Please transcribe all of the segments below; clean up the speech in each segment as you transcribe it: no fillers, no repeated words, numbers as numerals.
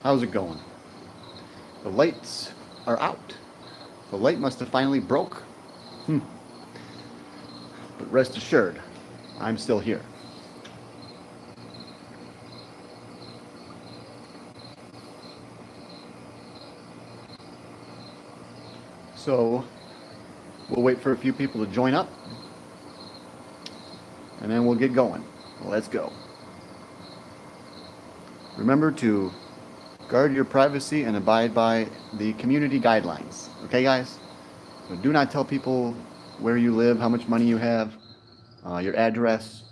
How's it going? The lights are out. The light must have finally broke. Hmm. But rest assured, I'm still here. So we'll wait for a few people to join up, and then we'll get going. Let's go. Remember to guard your privacy and abide by the community guidelines. Okay, guys? So do not tell people where you live, how much money you have, your address.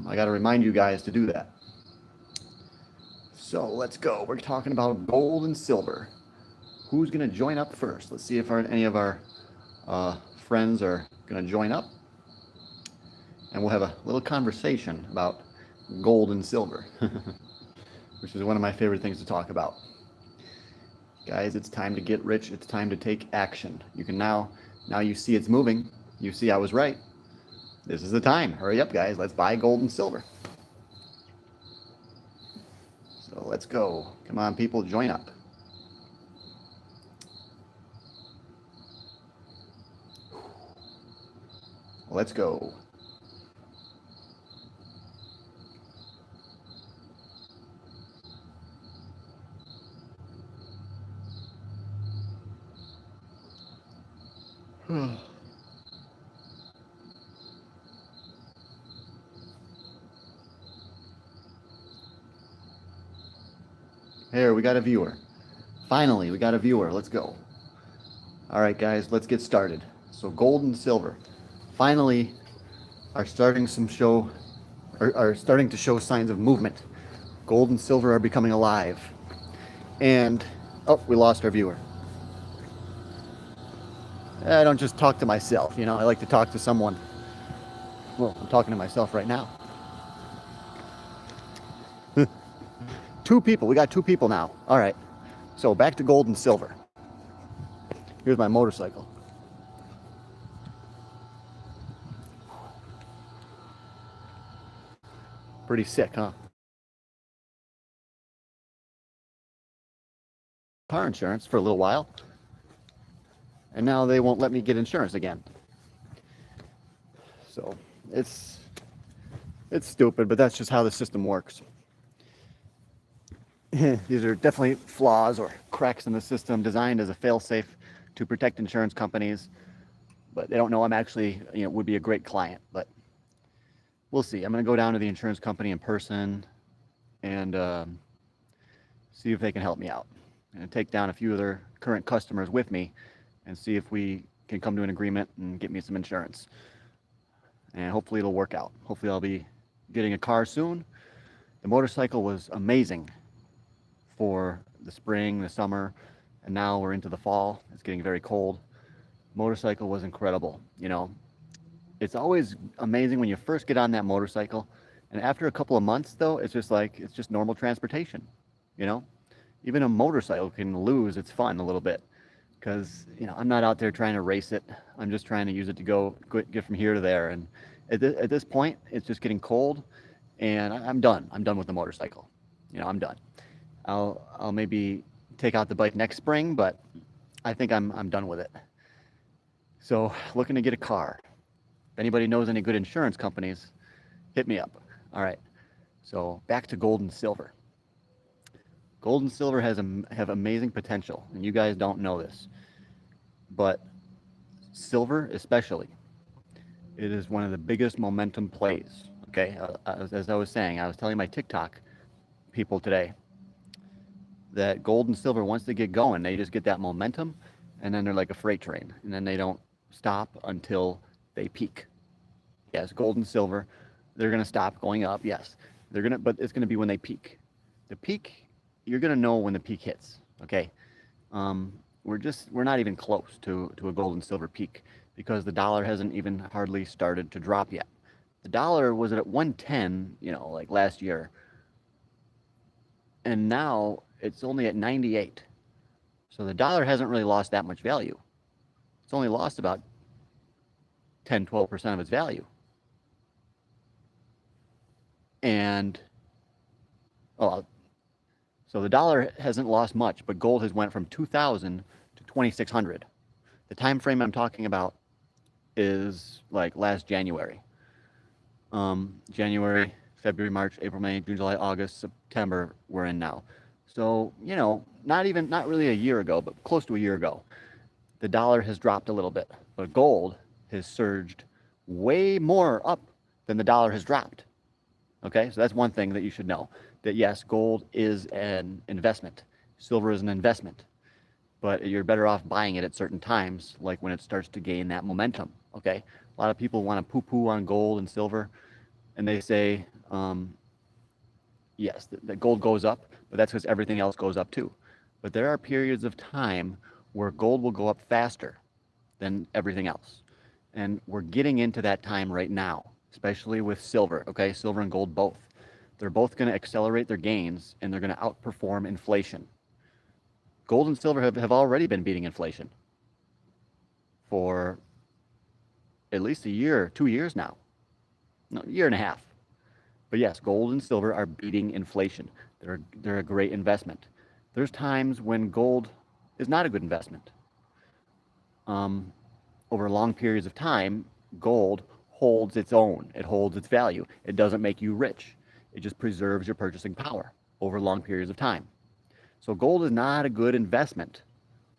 I got to remind you guys to do that. So let's go. We're talking about gold and silver. Who's going to join up first? Let's see if any of our friends are going to join up. And we'll have a little conversation about gold and silver, which is one of my favorite things to talk about. Guys, it's time to get rich. It's time to take action. You can now you see it's moving. You see I was right. This is the time. Hurry up, guys. Let's buy gold and silver. So let's go. Come on, people, join up. Let's go. Here, we got a viewer. Finally, we got a viewer. Let's go. All right, guys, let's get started. So gold and silver finally are starting to show signs of movement. Gold and silver are becoming alive. And oh, we lost our viewer. I don't just talk to myself, you know. I like to talk to someone. Well, I'm talking to myself right now. Two people. We got two people now. All right. So back to gold and silver. Here's my motorcycle. Pretty sick, huh? Car insurance for a little while. And now they won't let me get insurance again. So it's stupid, but that's just how the system works. These are definitely flaws or cracks in the system designed as a fail-safe to protect insurance companies. But they don't know I'm actually, would be a great client. But we'll see. I'm going to go down to the insurance company in person and see if they can help me out. And take down a few of their current customers with me and see if we can come to an agreement and get me some insurance. And hopefully it'll work out. Hopefully I'll be getting a car soon. The motorcycle was amazing for the spring, the summer, and now we're into the fall. It's getting very cold. Motorcycle was incredible. It's always amazing when you first get on that motorcycle, and after a couple of months though, it's just normal transportation. Even a motorcycle can lose its fun a little bit because I'm not out there trying to race it. I'm just trying to use it to get from here to there. And at this point, it's just getting cold, and I'm done. I'm done with the motorcycle. I'm done. I'll maybe take out the bike next spring, but I think I'm done with it. So looking to get a car. If anybody knows any good insurance companies, hit me up. All right. So back to gold and silver. Gold and silver have amazing potential, and you guys don't know this, but silver especially, it is one of the biggest momentum plays. Okay, as I was saying, I was telling my TikTok people today that gold and silver, once they get going, they just get that momentum, and then they're like a freight train, and then they don't stop until they peak. Yes, gold and silver, they're gonna stop going up. Yes, but it's gonna be when they peak. The peak, you're gonna know when the peak hits. Okay, we're not even close to a gold and silver peak because the dollar hasn't even hardly started to drop yet. The dollar was at 110, like last year, and now it's only at 98. So the dollar hasn't really lost that much value. It's only lost about 10-12% of its value. And So the dollar hasn't lost much, but gold has went from 2,000 to 2,600. The time frame I'm talking about is like last January. January, February, March, April, May, June, July, August, September, we're in now. So, not really a year ago, but close to a year ago, the dollar has dropped a little bit, but gold has surged way more up than the dollar has dropped. Okay, so that's one thing that you should know, that yes, gold is an investment. Silver is an investment, but you're better off buying it at certain times, like when it starts to gain that momentum. Okay, a lot of people want to poo-poo on gold and silver, and they say, yes, that gold goes up, but that's because everything else goes up too. But there are periods of time where gold will go up faster than everything else. And we're getting into that time right now, especially with silver, okay? Silver and gold both. They're both going to accelerate their gains, and they're going to outperform inflation. Gold and silver have already been beating inflation for at least a year, 2 years now. No, a year and a half. But yes, gold and silver are beating inflation. They're a great investment. There's times when gold is not a good investment. Over long periods of time, gold holds its own. It holds its value. It doesn't make you rich. It just preserves your purchasing power over long periods of time. So gold is not a good investment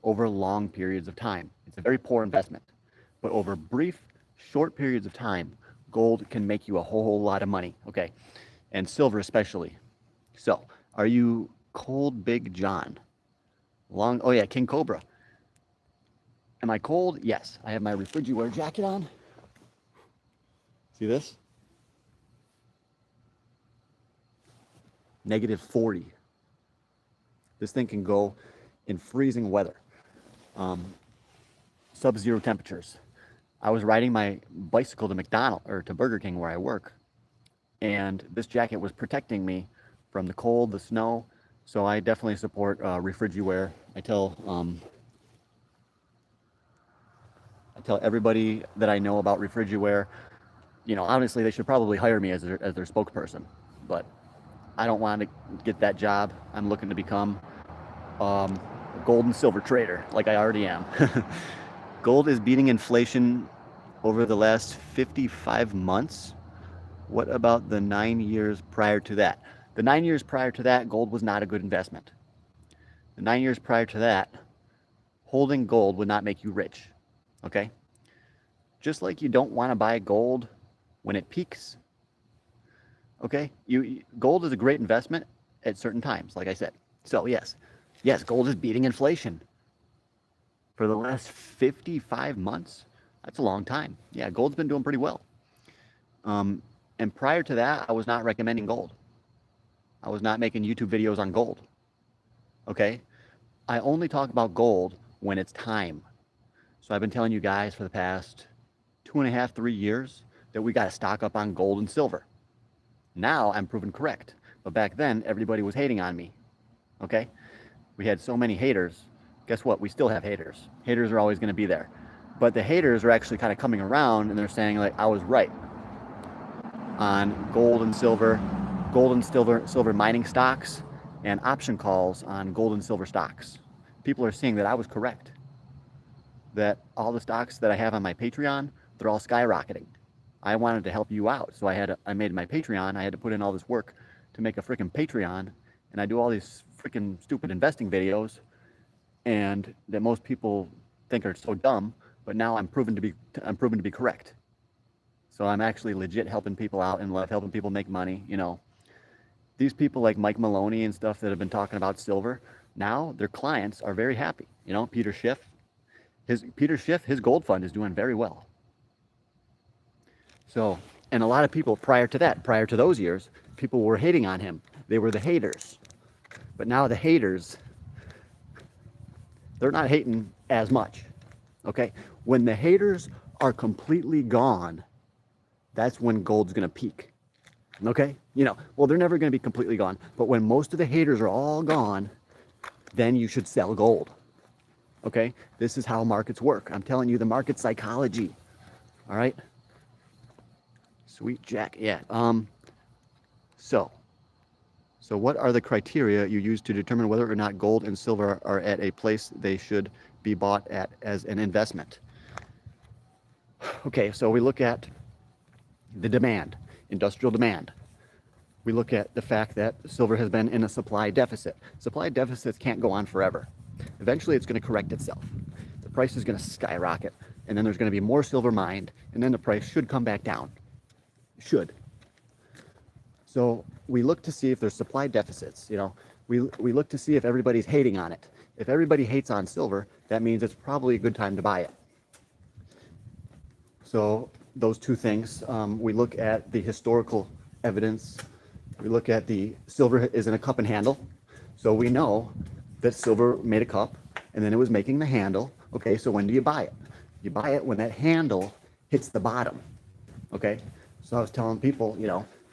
over long periods of time. It's a very poor investment. But over brief, short periods of time, gold can make you a whole lot of money, okay? And silver especially. So, are you cold, Big John? Oh yeah, King Cobra. Am I cold? Yes. I have my refrigerator jacket on. See this? -40. This thing can go in freezing weather. Sub-zero temperatures. I was riding my bicycle to to Burger King where I work, and this jacket was protecting me from the cold, the snow. So I definitely support refrigerator. I tell everybody that I know about refrigerator. Honestly, they should probably hire me as their spokesperson, but I don't want to get that job. I'm looking to become a gold and silver trader, like I already am. Gold is beating inflation over the last 55 months. What about the 9 years prior to that? The 9 years prior to that, gold was not a good investment. The 9 years prior to that, holding gold would not make you rich. Okay? Just like you don't want to buy gold when it peaks. Okay? Gold is a great investment at certain times, like I said. So yes, gold is beating inflation. For the last 55 months, that's a long time. Yeah, gold's been doing pretty well. And prior to that, I was not recommending gold. I was not making YouTube videos on gold. Okay? I only talk about gold when it's time. So I've been telling you guys for the past 2.5, 3 years that we got to stock up on gold and silver. Now I'm proven correct. But back then, everybody was hating on me. Okay? We had so many haters. Guess what? We still have haters. Haters are always going to be there. But the haters are actually kind of coming around, and they're saying, like, I was right on gold and silver mining stocks, and option calls on gold and silver stocks. People are seeing that I was correct. That all the stocks that I have on my Patreon, they're all skyrocketing. I wanted to help you out, so I made my Patreon. I had to put in all this work to make a freaking Patreon, and I do all these freaking stupid investing videos, and that most people think are so dumb. But now I'm proven to be correct. So I'm actually legit helping people out in life, helping people make money. These people like Mike Maloney and stuff that have been talking about silver, now their clients are very happy. Peter Schiff, his gold fund is doing very well. So, and a lot of people prior to those years, people were hating on him. They were the haters. But now the haters, they're not hating as much. Okay? When the haters are completely gone, that's when gold's going to peak. Okay? Well, they're never going to be completely gone. But when most of the haters are all gone, then you should sell gold. Okay? This is how markets work. I'm telling you the market psychology. All right? Sweet Jack. Yeah. So, So what are the criteria you use to determine whether or not gold and silver are at a place they should be bought at as an investment? Okay, so we look at the demand, industrial demand. We look at the fact that silver has been in a supply deficit. Supply deficits can't go on forever. Eventually it's going to correct itself. The price is going to skyrocket, and then there's going to be more silver mined, and then the price should come back down. Should. So we look to see if there's supply deficits. We look to see if everybody's hating on it. If everybody hates on silver, that means it's probably a good time to buy it. So those two things, we look at the historical evidence. We look at the silver is in a cup and handle. So we know that silver made a cup and then it was making the handle. Okay, so when do you buy it? You buy it when that handle hits the bottom. Okay, so I was telling people,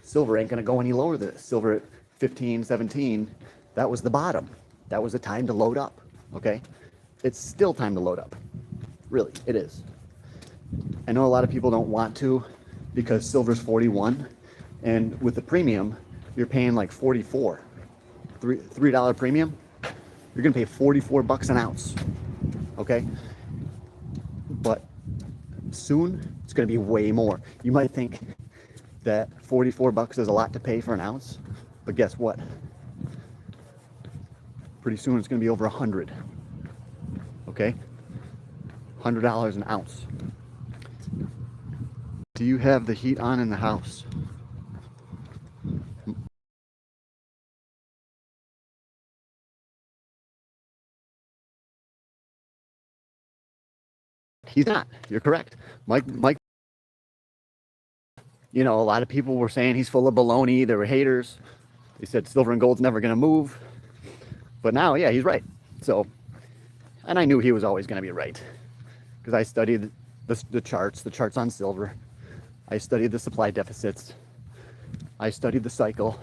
silver ain't gonna go any lower than this. Silver at 15, 17, that was the bottom. That was the time to load up. Okay, it's still time to load up. Really, it is. I know a lot of people don't want to because silver's 41, and with the premium, you're paying like 44. $3 premium, you're gonna pay 44 bucks an ounce. Okay? But soon it's gonna be way more. You might think that 44 bucks is a lot to pay for an ounce, but guess what? Pretty soon it's gonna be over 100. Okay? $100 an ounce. Do you have the heat on in the house? He's not. You're correct. Mike, a lot of people were saying he's full of baloney. There were haters. They said silver and gold's never going to move. But now, yeah, he's right. So, and I knew he was always going to be right because I studied the charts on silver. I studied the supply deficits. I studied the cycle.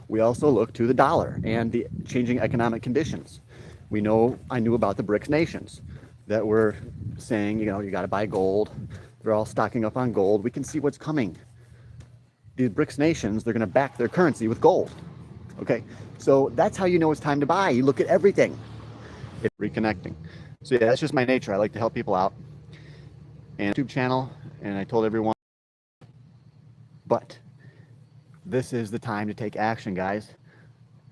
We also look to the dollar and the changing economic conditions. I knew about the BRICS nations that were saying, you got to buy gold. They're all stocking up on gold. We can see what's coming. These BRICS nations, they're going to back their currency with gold. Okay, so that's how you know it's time to buy. You look at everything. It's reconnecting. So yeah, that's just my nature. I like to help people out. And YouTube channel, and I told everyone. But this is the time to take action, guys.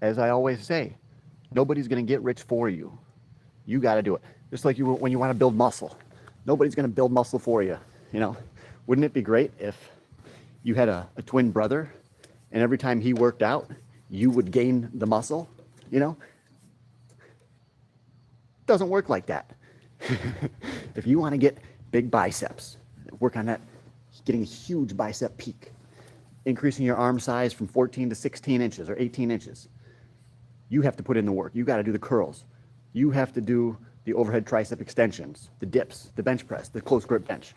As I always say, nobody's going to get rich for you. You got to do it. Just like when you want to build muscle. Nobody's going to build muscle for you. Wouldn't it be great if you had a twin brother and every time he worked out, you would gain the muscle? Doesn't work like that. If you want to get big biceps, work on that, getting a huge bicep peak, increasing your arm size from 14 to 16 inches or 18 inches. You have to put in the work. You got to do the curls. You have to do the overhead tricep extensions, the dips, the bench press, the close grip bench,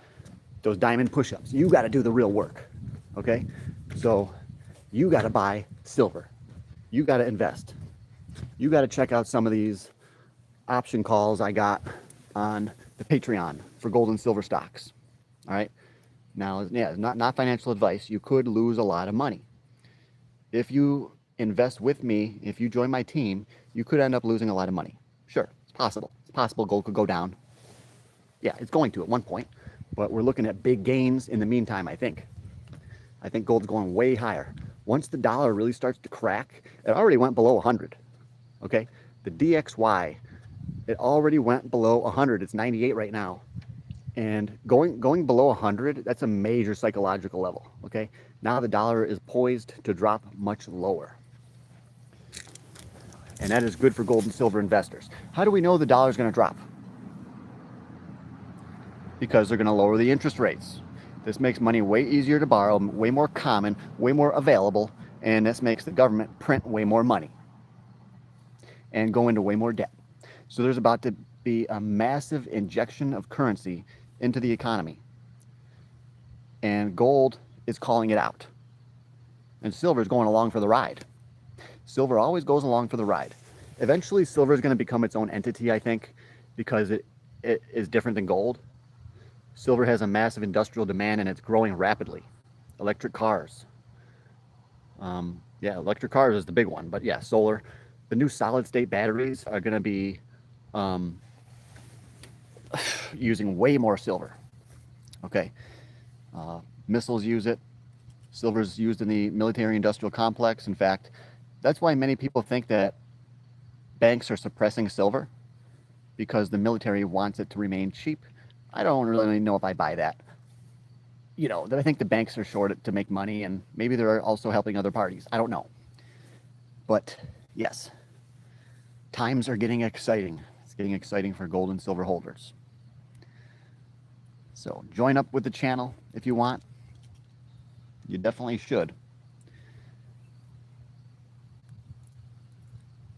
those diamond push-ups. You got to do the real work. Okay? So you got to buy silver. You got to invest. You got to check out some of these option calls I got on the Patreon for gold and silver stocks. All right? Now, yeah, not financial advice. You could lose a lot of money. If you invest with me, if you join my team, you could end up losing a lot of money. Sure, it's possible. It's possible gold could go down. Yeah, it's going to at one point. But we're looking at big gains in the meantime, I think. I think gold's going way higher. Once the dollar really starts to crack, it already went below 100. Okay? The DXY, it already went below 100. It's 98 right now. And going below 100, that's a major psychological level, okay? Now the dollar is poised to drop much lower. And that is good for gold and silver investors. How do we know the dollar is going to drop? Because they're going to lower the interest rates. This makes money way easier to borrow, way more common, way more available, and this makes the government print way more money and go into way more debt. So there's about to be a massive injection of currency into the economy. And gold is calling it out. And silver is going along for the ride. Silver always goes along for the ride. Eventually, silver is going to become its own entity, I think, because it is different than gold. Silver has a massive industrial demand and it's growing rapidly. Electric cars, Yeah, electric cars is the big one, but yeah, solar. The new solid state batteries are going to be um, using way more silver. Okay, missiles use it. Silver's used in the military industrial complex. In fact, that's why many people think that banks are suppressing silver because the military wants it to remain cheap. I don't really know if I buy that. That I think the banks are short it to make money, and maybe they're also helping other parties. I don't know. But yes, times are getting exciting. It's getting exciting for gold and silver holders. So join up with the channel if you want. You definitely should.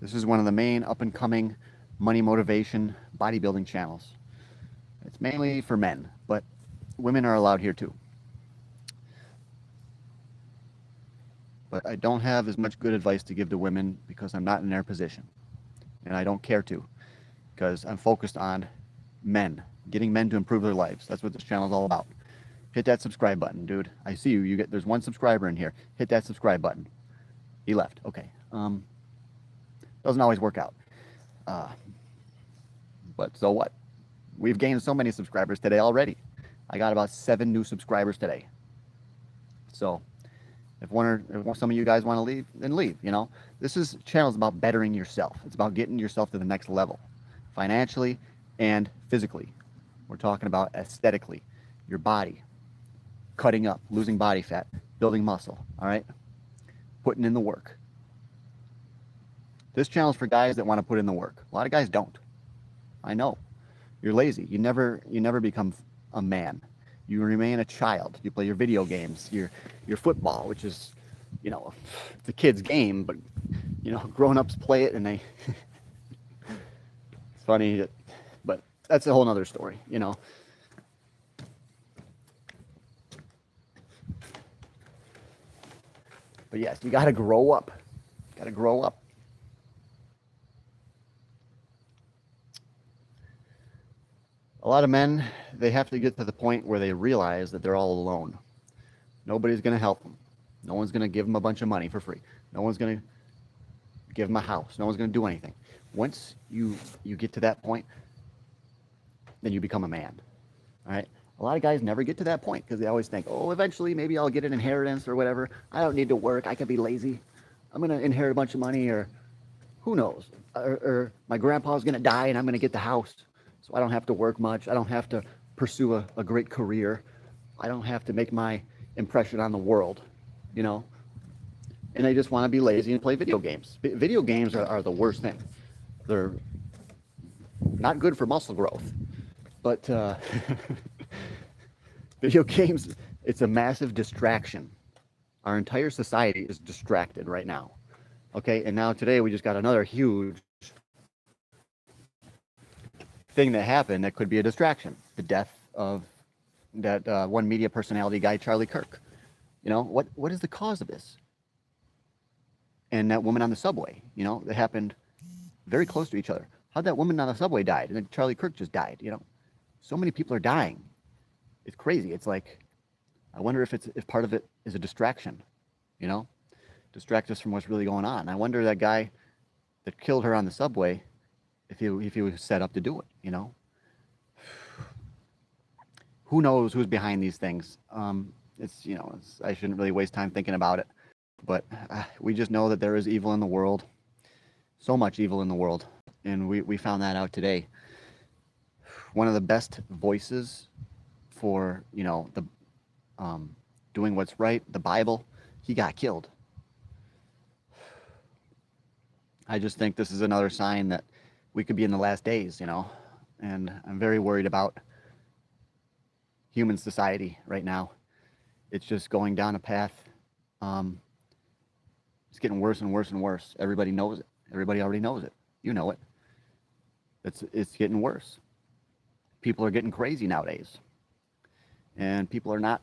This is one of the main up-and-coming money motivation bodybuilding channels. It's mainly for men, but women are allowed here too. But I don't have as much good advice to give to women because I'm not in their position. And I don't care to, because I'm focused on men, getting men to improve their lives. That's what this channel is all about. Hit that subscribe button, dude. I see you. There's one subscriber in here. Hit that subscribe button. He left. Okay. Doesn't always work out. But so what? We've gained so many subscribers today already. I got about 7 new subscribers today. So if some of you guys want to leave, then leave. This channel is about bettering yourself. It's about getting yourself to the next level, financially and physically. We're talking about aesthetically, your body, cutting up, losing body fat, building muscle, all right? Putting in the work. This channel is for guys that want to put in the work. A lot of guys don't. I know. You're lazy. You never become a man. You remain a child. You play your video games, your football, which is, it's a kid's game, but grown-ups play it and they it's funny, but that's a whole nother story, But yes, you got to grow up. Got to grow up. A lot of men, they have to get to the point where they realize that they're all alone. Nobody's going to help them. No one's going to give them a bunch of money for free. No one's going to give them a house. No one's going to do anything. Once you get to that point, then you become a man. All right? A lot of guys never get to that point because they always think, oh, eventually maybe I'll get an inheritance or whatever. I don't need to work. I can be lazy. I'm going to inherit a bunch of money, or who knows? Or my grandpa's going to die and I'm going to get the house. So I don't have to work much. I don't have to pursue a great career. I don't have to make my impression on the world, And they just want to be lazy and play video games. Video games are the worst thing. They're not good for muscle growth, but video games, it's a massive distraction. Our entire society is distracted right now. Okay, and now today we just got another huge thing that happened that could be a distraction. The death of that one media personality guy, Charlie Kirk. What is the cause of this? And that woman on the subway, that happened very close to each other. How'd that woman on the subway died? And then Charlie Kirk just died, So many people are dying. It's crazy. It's like, I wonder if part of it is a distraction, distract us from what's really going on. I wonder that guy that killed her on the subway, if he was set up to do it, Who knows who's behind these things? I shouldn't really waste time thinking about it, but we just know that there is evil in the world, so much evil in the world, and we found that out today. One of the best voices for the doing what's right, the Bible, he got killed. I just think this is another sign that we could be in the last days, and I'm very worried about human society right now. It's just going down a path. It's getting worse and worse and worse. Everybody knows it. Everybody already knows it. You know it. It's getting worse. People are getting crazy nowadays. And people are not.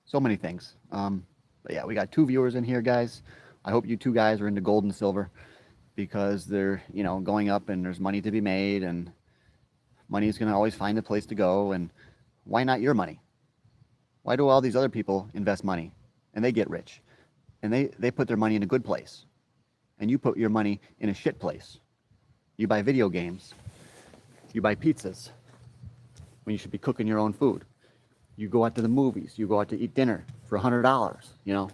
So many things. But yeah, we got 2 viewers in here, guys. I hope you 2 guys are into gold and silver, because they're, going up and there's money to be made, and money is going to always find a place to go. And why not your money? Why do all these other people invest money and they get rich. And they put their money in a good place. And you put your money in a shit place. You buy video games. You buy pizzas when you should be cooking your own food. You go out to the movies. You go out to eat dinner for $100, you know.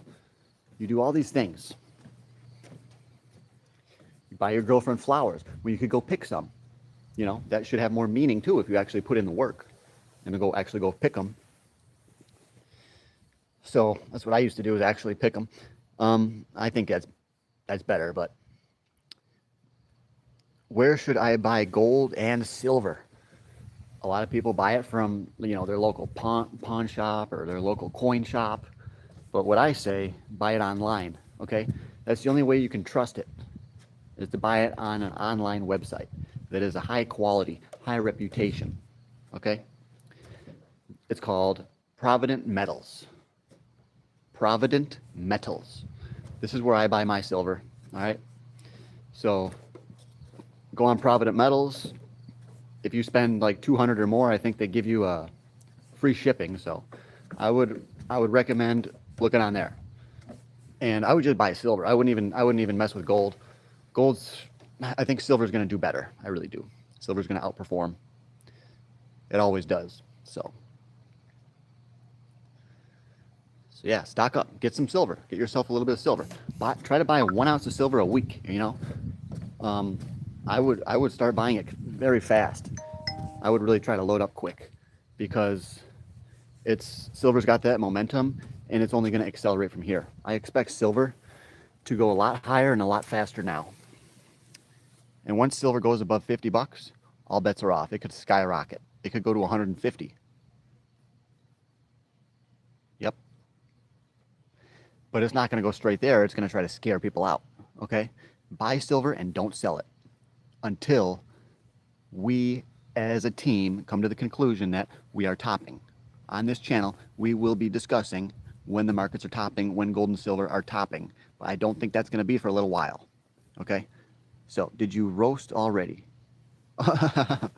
You do all these things. You buy your girlfriend flowers when you could go pick some. You know, that should have more meaning too if you actually put in the work and to go pick them. So that's what I used to do, is actually pick them. I think that's better, but where should I buy gold and silver? A lot of people buy it from, you know, their local pawn shop or their local coin shop. But what I say, buy it online, okay? That's the only way you can trust it, is to buy it on an online website that is a high quality, high reputation, okay? It's called Provident Metals. Provident Metals. This is where I buy my silver, all right? So go on Provident Metals. If you spend like $200 or more, I think they give you a free shipping. So I would recommend looking on there. And I would just buy silver. I wouldn't even mess with gold. I think silver's going to do better. I really do. Silver's going to outperform. It always does. So yeah, stock up. Get some silver. Get yourself a little bit of silver. Try to buy 1 ounce of silver a week, you know. I would start buying it very fast. I would really try to load up quick, because silver's got that momentum, and it's only going to accelerate from here. I expect silver to go a lot higher and a lot faster now. And once silver goes above 50 bucks, all bets are off. It could skyrocket. It could go to 150. Yep. But it's not going to go straight there. It's going to try to scare people out. Okay? Buy silver and don't sell it until we as a team come to the conclusion that we are topping. On this channel, we will be discussing when the markets are topping, when gold and silver are topping. But I don't think that's going to be for a little while. Okay? So, did you roast already? I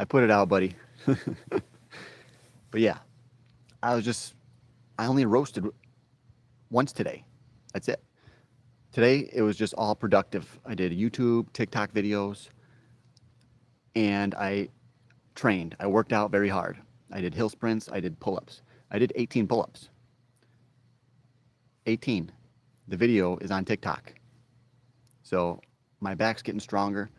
put it out, buddy. But yeah, I only roasted once today. That's it. Today, it was just all productive. I did YouTube, TikTok videos, and I trained. I worked out very hard. I did hill sprints. I did pull-ups. I did 18 pull-ups. 18. The video is on TikTok. So my back's getting stronger.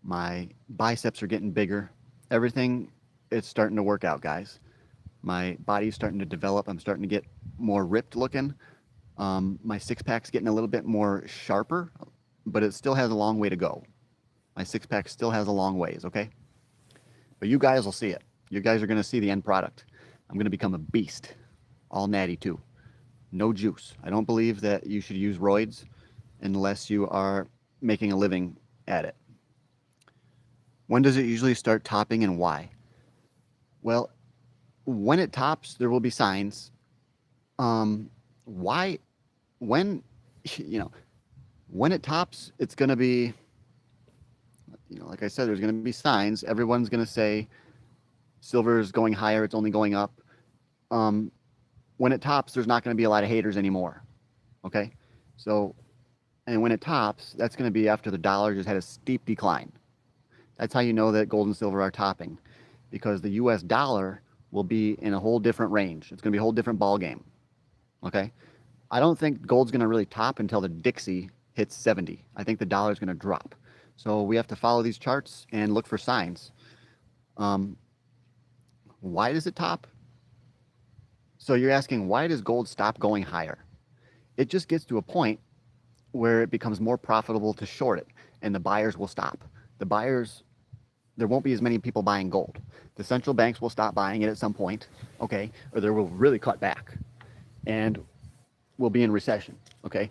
My biceps are getting bigger. Everything is starting to work out, guys. My body's starting to develop. I'm starting to get more ripped looking. My six-pack's getting a little bit more sharper, but it still has a long way to go. My six-pack still has a long ways, okay? But you guys will see it. You guys are going to see the end product. I'm going to become a beast. All natty, too. No juice. I don't believe that you should use roids unless you are making a living at it. When does it usually start topping and why? Well, when it tops, there will be signs. Why? When it tops, it's going to be, like I said, there's going to be signs. Everyone's going to say silver is going higher. It's only going up. When it tops, there's not going to be a lot of haters anymore. Okay? So, and when it tops, that's going to be after the dollar just had a steep decline. That's how you know that gold and silver are topping, because the US dollar will be in a whole different range. It's going to be a whole different ball game. Okay? I don't think gold's going to really top until the Dixie hits 70. I think the dollar's going to drop. So we have to follow these charts and look for signs. Why does it top? So you're asking, why does gold stop going higher? It just gets to a point where it becomes more profitable to short it, and the buyers will stop. There won't be as many people buying gold. The central banks will stop buying it at some point, okay, or they will really cut back, and we'll be in recession, okay?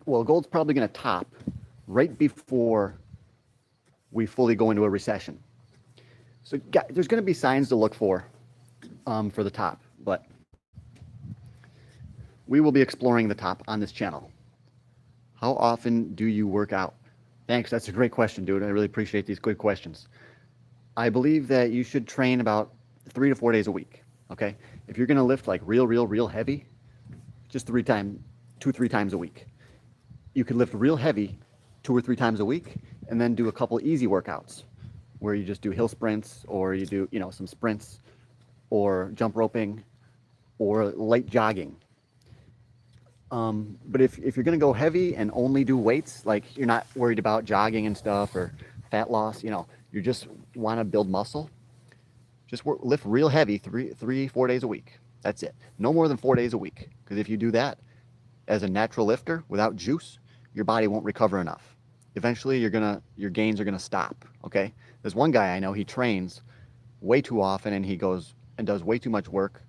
Well, gold's probably going to top right before we fully go into a recession. So there's going to be signs to look for the top, but we will be exploring the top on this channel. How often do you work out? Thanks. That's a great question, dude. I really appreciate these good questions. I believe that you should train about 3 to 4 days a week. okay? If you're gonna lift like real heavy, just 2-3 times a week. You could lift real heavy 2 or 3 times a week and then do a couple easy workouts where you just do hill sprints, or you do, some sprints or jump roping or light jogging. But if you're gonna go heavy and only do weights, like you're not worried about jogging and stuff or fat loss, you just wanna build muscle, just lift real heavy 4 days a week. That's it. No more than 4 days a week. Because if you do that as a natural lifter without juice, your body won't recover enough. Eventually your gains are gonna stop, okay? There's one guy I know, he trains way too often and he goes and does way too much work.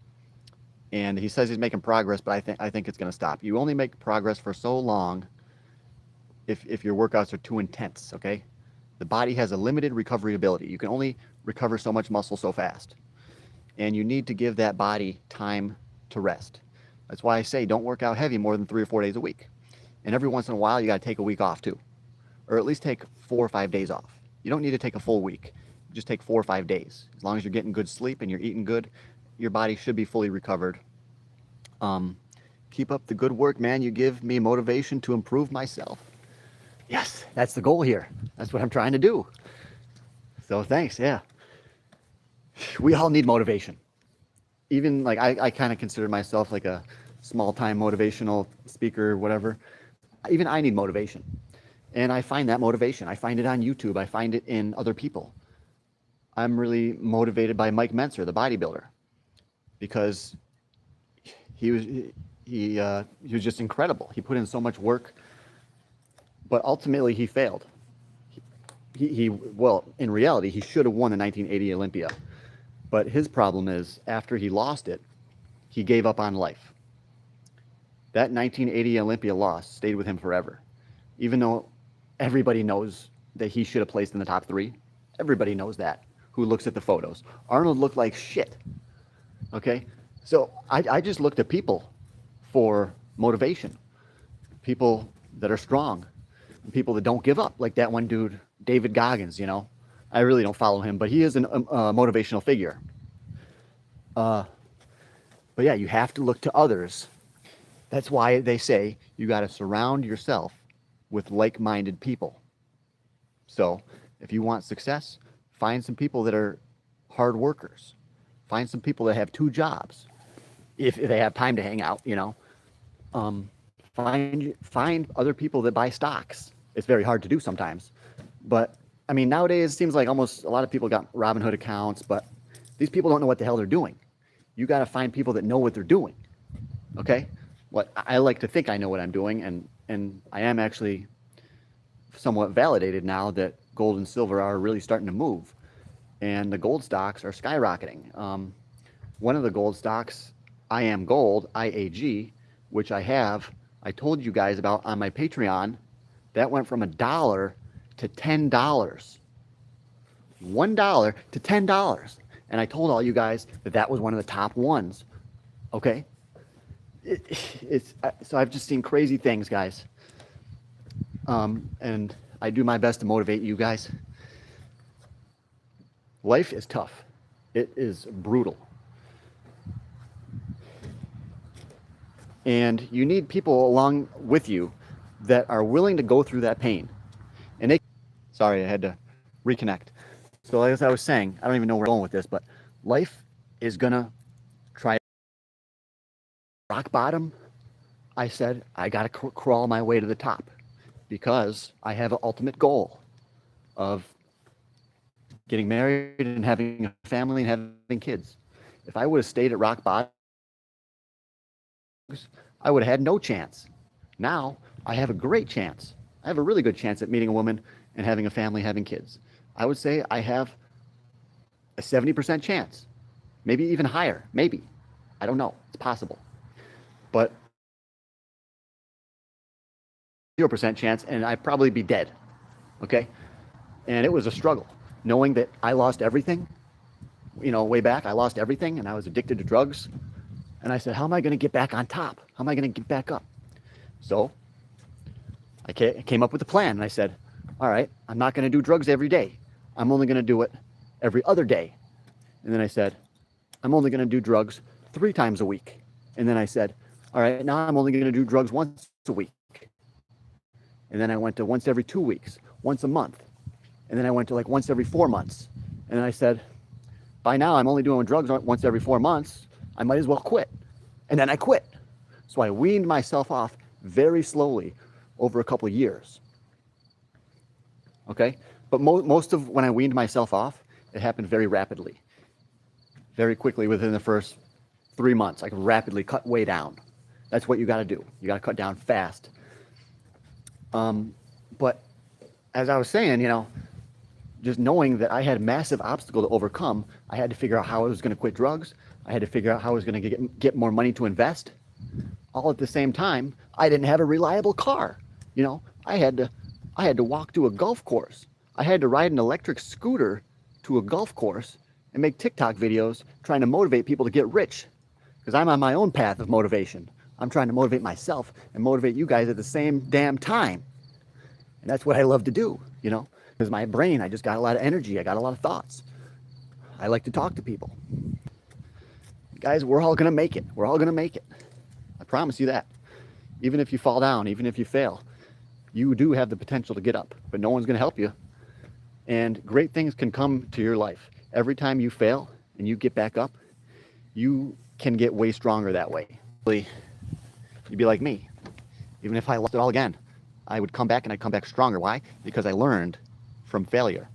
And he says he's making progress, but I think it's gonna stop. You only make progress for so long if your workouts are too intense, okay? The body has a limited recovery ability. You can only recover so much muscle so fast. And you need to give that body time to rest. That's why I say don't work out heavy more than 3 or 4 days a week. And every once in a while, you gotta take a week off too. Or at least take 4 or 5 days off. You don't need to take a full week. Just take 4 or 5 days. As long as you're getting good sleep and you're eating good, your body should be fully recovered. Keep up the good work, man. You give me motivation to improve myself. Yes, that's the goal here. That's what I'm trying to do. So thanks, yeah. We all need motivation. Even like I kind of consider myself like a small-time motivational speaker, whatever. Even I need motivation. And I find that motivation. I find it on YouTube. I find it in other people. I'm really motivated by Mike Mentzer, the bodybuilder, because he was just incredible. He put in so much work, but ultimately he failed. Well, in reality, he should have won the 1980 Olympia. But his problem is, after he lost it, he gave up on life. That 1980 Olympia loss stayed with him forever. Even though everybody knows that he should have placed in the top 3. Everybody knows that, who looks at the photos. Arnold looked like shit. Okay? So I just look to people for motivation. People that are strong. People that don't give up. Like that one dude, David Goggins, I really don't follow him, but he is a motivational figure. But yeah, you have to look to others. That's why they say you got to surround yourself with like-minded people. So if you want success, find some people that are hard workers. Find some people that have 2 jobs, if they have time to hang out, Find other people that buy stocks. It's very hard to do sometimes, but I mean, nowadays it seems like almost a lot of people got Robinhood accounts, but these people don't know what the hell they're doing. You got to find people that know what they're doing. Okay? What I like to think I know what I'm doing, and I am actually somewhat validated now that gold and silver are really starting to move, and the gold stocks are skyrocketing. One of the gold stocks, I Am Gold, IAG, which I told you guys about on my Patreon, that went from $1 to $10. $1 to $10. And I told all you guys that was one of the top ones. Okay? So I've just seen crazy things, guys. And I do my best to motivate you guys. Life is tough. It is brutal. And you need people along with you that are willing to go through that pain. And sorry, I had to reconnect. So as I was saying, I don't even know where I'm going with this, but life is gonna try rock bottom. I said, I gotta crawl my way to the top because I have an ultimate goal of getting married and having a family and having kids. If I would have stayed at rock bottom, I would have had no chance. Now I have a great chance. I have a really good chance at meeting a woman and having a family, having kids. I would say I have a 70% chance, maybe even higher, maybe. I don't know, it's possible. But 0% chance and I'd probably be dead, okay? And it was a struggle, knowing that I lost everything, way back, I lost everything and I was addicted to drugs. And I said, how am I going to get back on top? How am I going to get back up? So I came up with a plan and I said, all right, I'm not going to do drugs every day. I'm only going to do it every other day. And then I said, I'm only going to do drugs 3 times a week. And then I said, all right, now I'm only going to do drugs once a week. And then I went to once every 2 weeks, once a month. And then I went to like once every 4 months. And then I said, by now I'm only doing drugs once every 4 months. I might as well quit. And then I quit. So I weaned myself off very slowly over a couple of years. Okay? But most of when I weaned myself off, it happened very rapidly. Very quickly within the first 3 months. I could rapidly cut way down. That's what you got to do. You got to cut down fast. But as I was saying, you know, just knowing that I had a massive obstacle to overcome, I had to figure out how I was going to quit drugs. I had to figure out how I was going to get more money to invest. All at the same time, I didn't have a reliable car. You know, I had to walk to a golf course. I had to ride an electric scooter to a golf course and make TikTok videos trying to motivate people to get rich. Because I'm on my own path of motivation. I'm trying to motivate myself and motivate you guys at the same damn time. And that's what I love to do, you know, because my brain, I just got a lot of energy. I got a lot of thoughts. I like to talk to people. Guys, we're all going to make it. We're all going to make it. I promise you that. Even if you fall down, even if you fail, you do have the potential to get up, but no one's going to help you. And great things can come to your life. Every time you fail and you get back up, you can get way stronger that way. You'd be like me. Even if I lost it all again, I would come back and I'd come back stronger. Why? Because I learned from failure.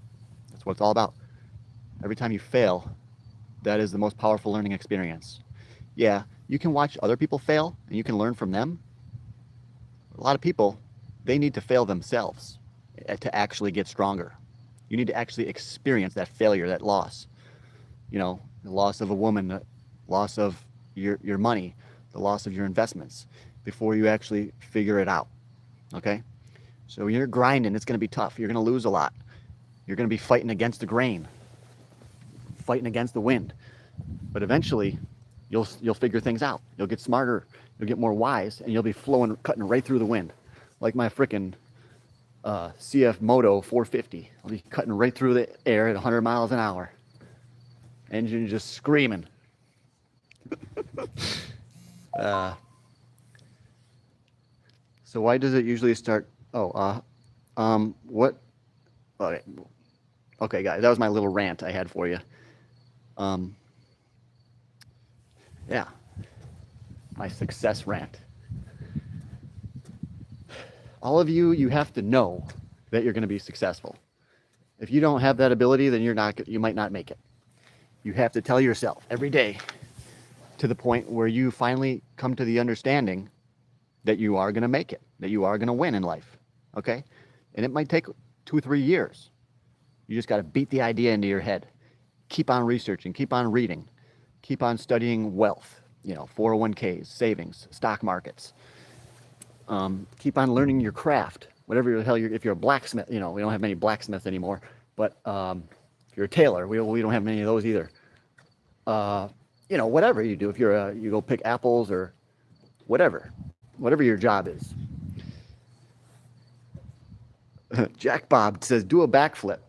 That's what it's all about. Every time you fail, that is the most powerful learning experience. Yeah, you can watch other people fail and you can learn from them. A lot of people, they need to fail themselves to actually get stronger. You need to actually experience that failure, that loss. You know, the loss of a woman, the loss of your money, the loss of your investments before you actually figure it out. Okay? So when you're grinding, it's going to be tough. You're going to lose a lot. You're going to be fighting against the grain, fighting against the wind. But eventually, you'll figure things out. You'll get smarter. You'll get more wise, and you'll be cutting right through the wind, like my frickin' CF Moto 450. I'll be cutting right through the air at 100 miles an hour. Engine just screaming. So why does it usually start? What? Okay, guys, that was my little rant I had for you. Yeah, my success rant. All of you, you have to know that you're going to be successful. If you don't have that ability, then you might not make it. You have to tell yourself every day to the point where you finally come to the understanding that you are going to make it, that you are going to win in life. Okay? And it might take 2 or 3 years. You just got to beat the idea into your head. Keep on researching, keep on reading, keep on studying wealth, 401ks, savings, stock markets. Keep on learning your craft, whatever the hell if you're a blacksmith, we don't have many blacksmiths anymore, but if you're a tailor, we don't have many of those either. Whatever you do, if you go pick apples or whatever your job is. Jack Bob says, do a backflip.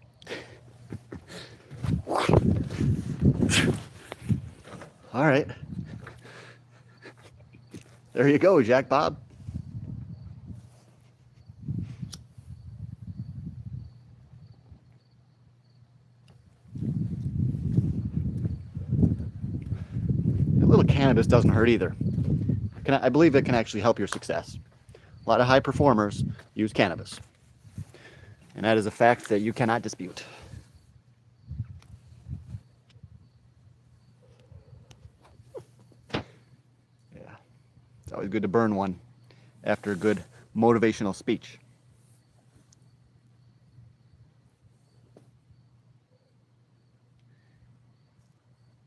All right. There you go, Jack Bob. A little cannabis doesn't hurt either. I believe it can actually help your success. A lot of high performers use cannabis. And that is a fact that you cannot dispute. Yeah. It's always good to burn one after a good motivational speech.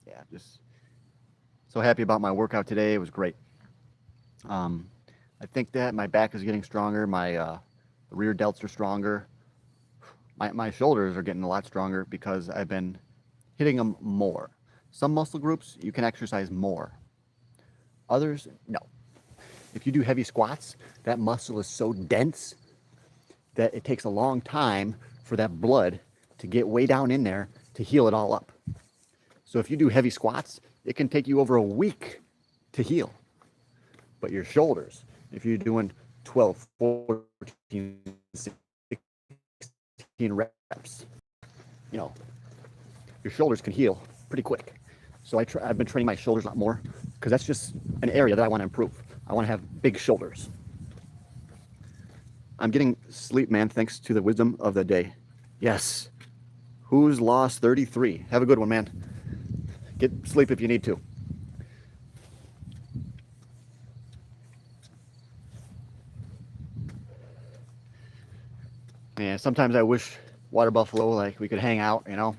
Yeah, just so happy about my workout today. It was great. I think that my back is getting stronger. My the rear delts are stronger. My shoulders are getting a lot stronger because I've been hitting them more. Some muscle groups, you can exercise more. Others, no. If you do heavy squats, that muscle is so dense that it takes a long time for that blood to get way down in there to heal it all up. So if you do heavy squats, it can take you over a week to heal. But your shoulders, if you're doing 12, 14, 16 reps, you know, your shoulders can heal pretty quick. So I've been training my shoulders a lot more because that's just an area that I want to improve. I want to have big shoulders. I'm getting sleep, man, thanks to the wisdom of the day. Yes. Who's lost 33? Have a good one, man. Get sleep if you need to. Yeah, sometimes I wish Water Buffalo, like, we could hang out, you know.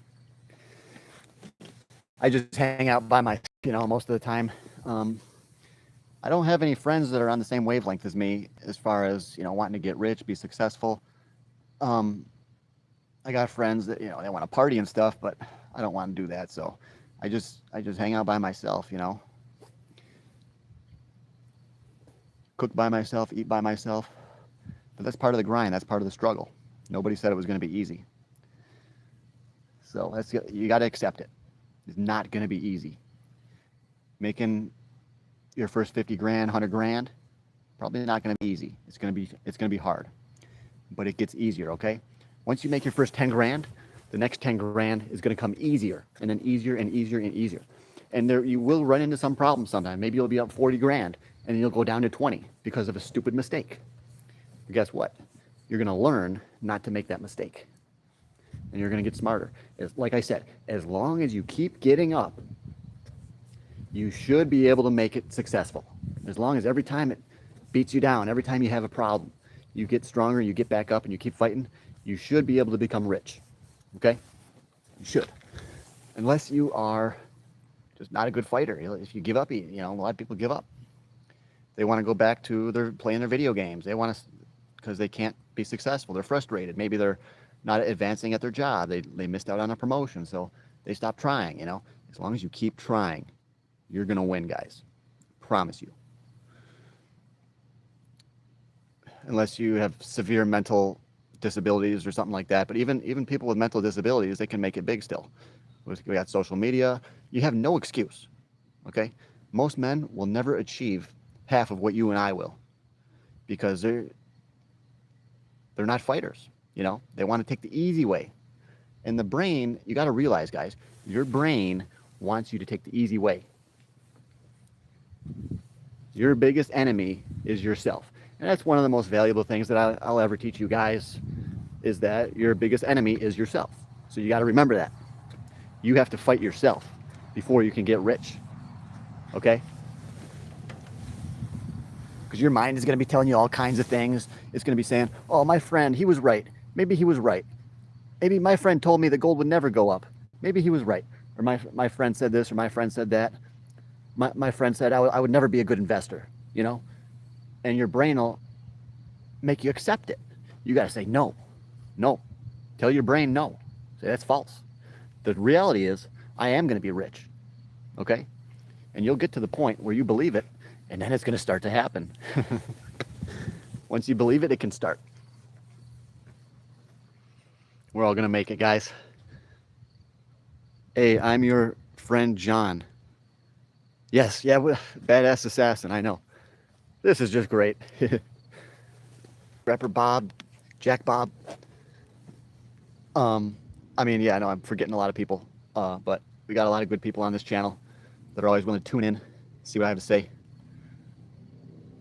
I just hang out by myself, you know, most of the time. I don't have any friends that are on the same wavelength as me as far as, you know, wanting to get rich, be successful. I got friends that, you know, they want to party and stuff, but I don't want to do that. So I just hang out by myself, you know. Cook by myself, eat by myself. But that's part of the grind. That's part of the struggle. Nobody said it was going to be easy. So you got to accept it. It's not going to be easy. Making your first 50 grand, 100 grand, probably not going to be easy. It's going to be hard, but it gets easier. Okay. Once you make your first 10 grand, the next 10 grand is going to come easier, and then easier and easier and easier. And there, you will run into some problems sometime. Maybe you'll be up 40 grand and you'll go down to 20 because of a stupid mistake. But guess what? You're going to learn not to make that mistake. And you're going to get smarter. Like I said, as long as you keep getting up, you should be able to make it successful. As long as every time it beats you down, every time you have a problem, you get stronger, you get back up and you keep fighting, you should be able to become rich. Okay? You should. Unless you are just not a good fighter. If you give up, you know, a lot of people give up. They want to go back to playing their video games. They want to, because they can't be successful. They're frustrated. Maybe they're not advancing at their job. They missed out on a promotion, so they stop trying, you know. As long as you keep trying, you're going to win, guys. Promise you. Unless you have severe mental disabilities or something like that. But even people with mental disabilities, they can make it big still. We got social media. You have no excuse, okay? Most men will never achieve half of what you and I will because they're not fighters, you know? They want to take the easy way. And the brain, you got to realize, guys, your brain wants you to take the easy way. Your biggest enemy is yourself. And that's one of the most valuable things that I'll ever teach you guys, is that your biggest enemy is yourself. So you got to remember that. You have to fight yourself before you can get rich. Okay? Because your mind is going to be telling you all kinds of things. It's going to be saying, oh, my friend, he was right. Maybe he was right. Maybe my friend told me that gold would never go up. Maybe he was right. Or my friend said this, or my friend said that. My friend said I would never be a good investor, you know? And your brain will make you accept it. You got to say no. No. Tell your brain no. Say that's false. The reality is I am going to be rich. Okay? And you'll get to the point where you believe it, and then it's going to start to happen. Once you believe it, it can start. We're all going to make it, guys. Hey, I'm your friend John. Yes, yeah, badass assassin, I know. This is just great. Rapper Bob, Jack Bob. I mean, yeah, I know I'm forgetting a lot of people, but we got a lot of good people on this channel that are always willing to tune in, see what I have to say.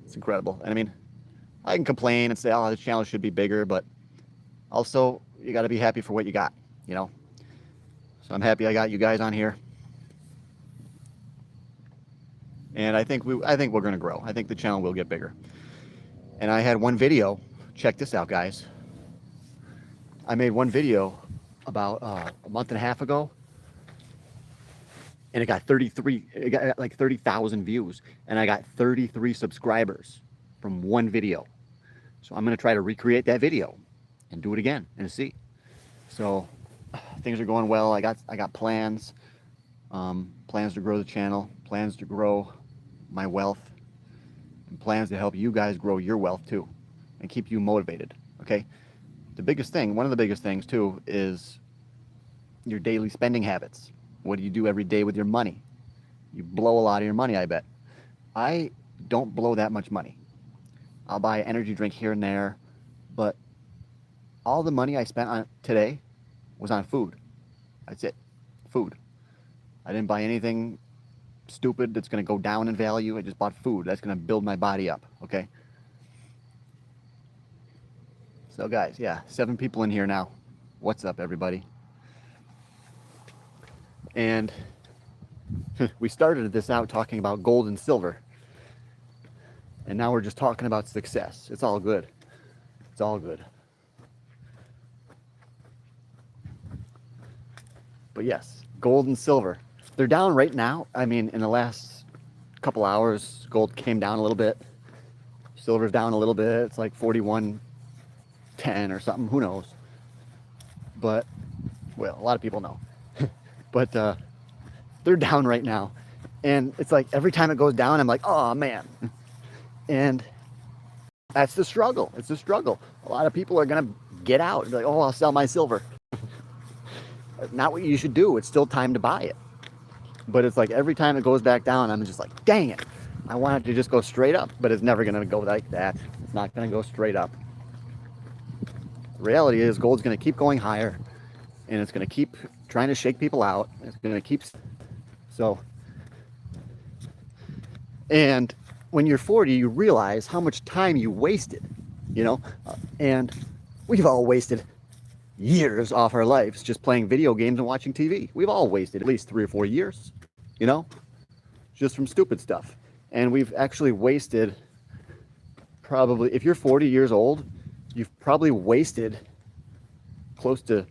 It's incredible. And I mean, I can complain and say, oh, the channel should be bigger, but also you got to be happy for what you got, you know? So I'm happy I got you guys on here. And I think we're going to grow. I think the channel will get bigger. And I had one video. Check this out, guys. I made one video about a month and a half ago, and it got like 30,000 views, and I got 33 subscribers from one video. So I'm going to try to recreate that video and do it again and see. So things are going well. I got plans, plans to grow the channel, plans to grow my wealth, and plans to help you guys grow your wealth too and keep you motivated. Okay, the biggest thing, one of the biggest things too, is your daily spending habits. What do you do every day with your money? You blow a lot of your money, I bet. I don't blow that much money. I'll buy an energy drink here and there, but all the money I spent on today was on food. That's it. Food. I didn't buy anything stupid that's going to go down in value. I just bought food. That's going to build my body up, okay? So guys, yeah, 7 people in here now. What's up, everybody? And we started this out talking about gold and silver. And now we're just talking about success. It's all good. It's all good. But yes, gold and silver. They're down right now. I mean, in the last couple hours, gold came down a little bit. Silver's down a little bit. It's like 41.10 or something. Who knows? But, well, a lot of people know. But they're down right now. And it's like every time it goes down, I'm like, oh, man. And that's the struggle. It's the struggle. A lot of people are going to get out and be like, oh, I'll sell my silver. Not what you should do. It's still time to buy it. But it's like every time it goes back down, I'm just like, dang it. I want it to just go straight up, but it's never going to go like that. It's not going to go straight up. The reality is gold's going to keep going higher, and it's going to keep trying to shake people out. It's going to keep... So, and when you're 40, you realize how much time you wasted, you know? And we've all wasted years off our lives just playing video games and watching TV. We've all wasted at least 3 or 4 years, you know, just from stupid stuff. And we've actually wasted probably, if you're 40 years old, you've probably wasted close to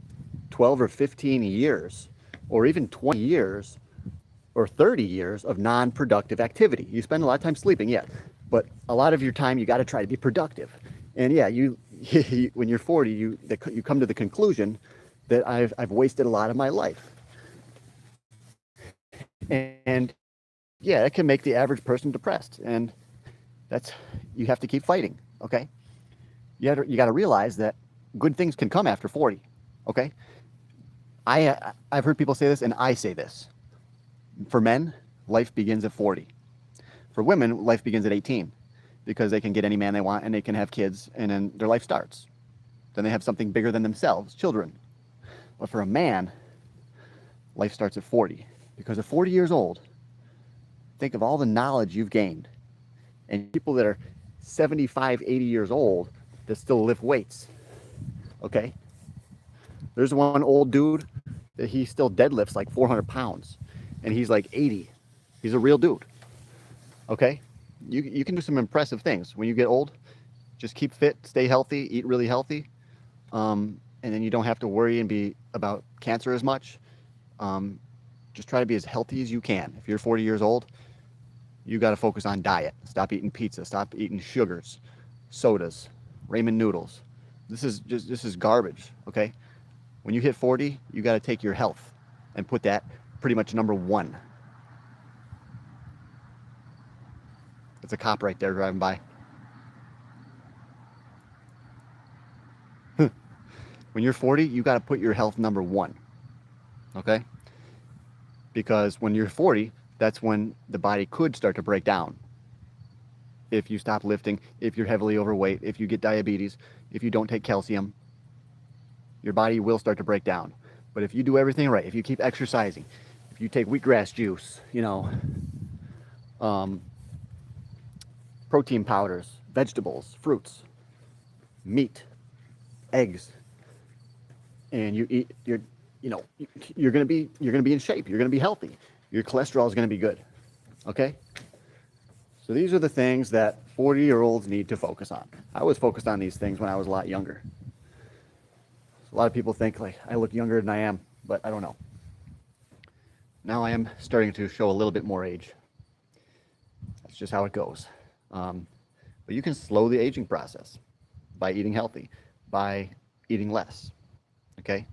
12 or 15 years, or even 20 years, or 30 years of non-productive activity. You spend a lot of time sleeping, yeah, but a lot of your time you got to try to be productive. And yeah, when you're 40, you come to the conclusion that I've wasted a lot of my life. And yeah, it can make the average person depressed, and you have to keep fighting, okay? You got to realize that good things can come after 40, okay? I've heard people say this, and I say this. For men, life begins at 40. For women, life begins at 18. Because they can get any man they want and they can have kids, and then their life starts. Then they have something bigger than themselves, children. But for a man, life starts at 40. Because at 40 years old, think of all the knowledge you've gained. And people that are 75, 80 years old that still lift weights. Okay? There's one old dude that he still deadlifts like 400 pounds. And he's like 80. He's a real dude. Okay? You can do some impressive things when you get old. Just keep fit, stay healthy, eat really healthy, and then you don't have to worry and be about cancer as much. Just try to be as healthy as you can. If you're 40 years old, you got to focus on diet. Stop eating pizza. Stop eating sugars, sodas, ramen noodles. This is garbage. Okay, when you hit 40, you got to take your health and put that pretty much number 1. It's a cop right there driving by. When you're 40, you got to put your health number 1. Okay? Because when you're 40, that's when the body could start to break down. If you stop lifting, if you're heavily overweight, if you get diabetes, if you don't take calcium, your body will start to break down. But if you do everything right, if you keep exercising, if you take wheatgrass juice, you know, protein powders, vegetables, fruits, meat, eggs, and you eat, you're gonna be in shape. You're gonna be healthy. Your cholesterol is gonna be good. Okay. So these are the things that 40-year-olds need to focus on. I was focused on these things when I was a lot younger. A lot of people think like I look younger than I am, but I don't know. Now I am starting to show a little bit more age. That's just how it goes. But you can slow the aging process by eating healthy, by eating less. Okay?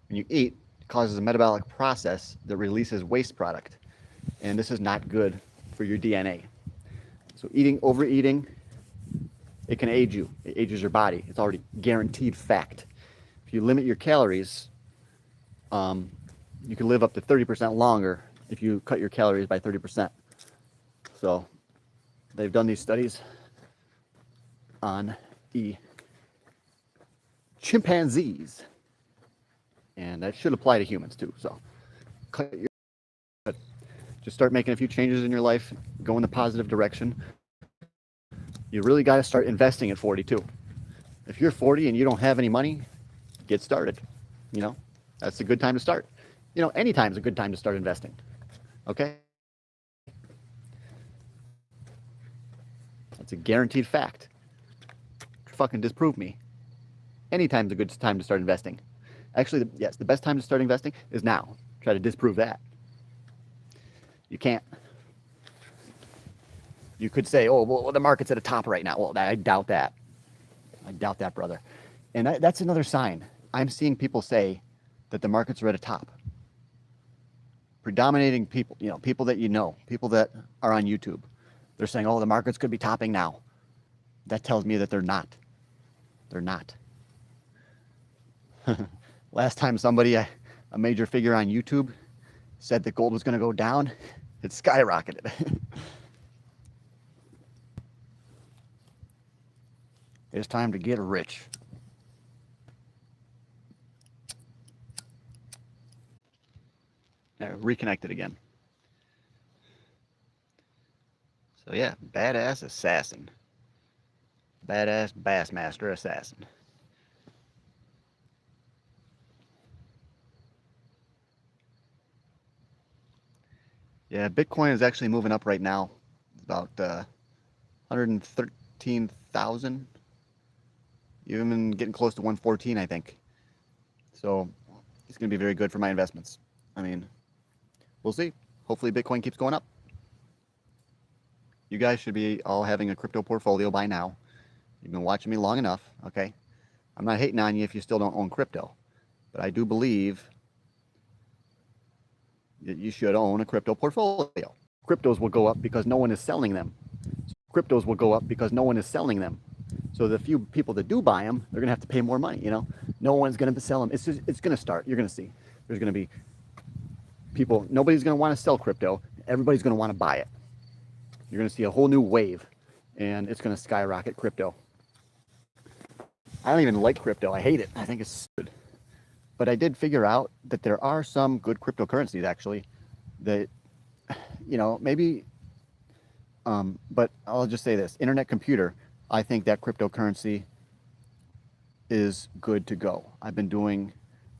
When you eat, it causes a metabolic process that releases waste product. And this is not good for your DNA. So overeating, it can age you. It ages your body. It's already guaranteed fact. If you limit your calories, you can live up to 30% longer if you cut your calories by 30%. So they've done these studies on the chimpanzees, and that should apply to humans too. So cut your, just start making a few changes in your life, go in the positive direction. You really got to start investing at 42. If you're 40 and you don't have any money, get started. You know, that's a good time to start. You know, any time's a good time to start investing. Okay? That's a guaranteed fact. Fucking disprove me. Any time's a good time to start investing. Actually, yes, the best time to start investing is now. Try to disprove that. You can't. You could say, oh, well, the market's at a top right now. Well, I doubt that. I doubt that, brother. And that's another sign. I'm seeing people say that the markets are at a top. Predominating people, you know, people that you know, people that are on YouTube, they're saying, oh, the markets could be topping now. That tells me that they're not. They're not. Last time somebody, a major figure on YouTube, said that gold was going to go down, it skyrocketed. It's time to get rich. There, reconnected again. So yeah, badass assassin. Badass Bassmaster assassin. Yeah, Bitcoin is actually moving up right now. It's about 113,000. Even getting close to 114, I think. So it's going to be very good for my investments. I mean, we'll see. Hopefully Bitcoin keeps going up. You guys should be all having a crypto portfolio by now. You've been watching me long enough, okay? I'm not hating on you if you still don't own crypto, but I do believe that you should own a crypto portfolio. Cryptos will go up because no one is selling them. Cryptos will go up because no one is selling them. So the few people that do buy them, they're going to have to pay more money, you know? No one's going to sell them. It's going to start. You're going to see. There's going to be people, nobody's going to want to sell crypto. Everybody's going to want to buy it. You're going to see a whole new wave, and it's going to skyrocket crypto. I don't even like crypto. I hate it. I think it's stupid. But I did figure out that there are some good cryptocurrencies, actually, that, you know, maybe, but I'll just say this. Internet computer, I think that cryptocurrency is good to go. I've been doing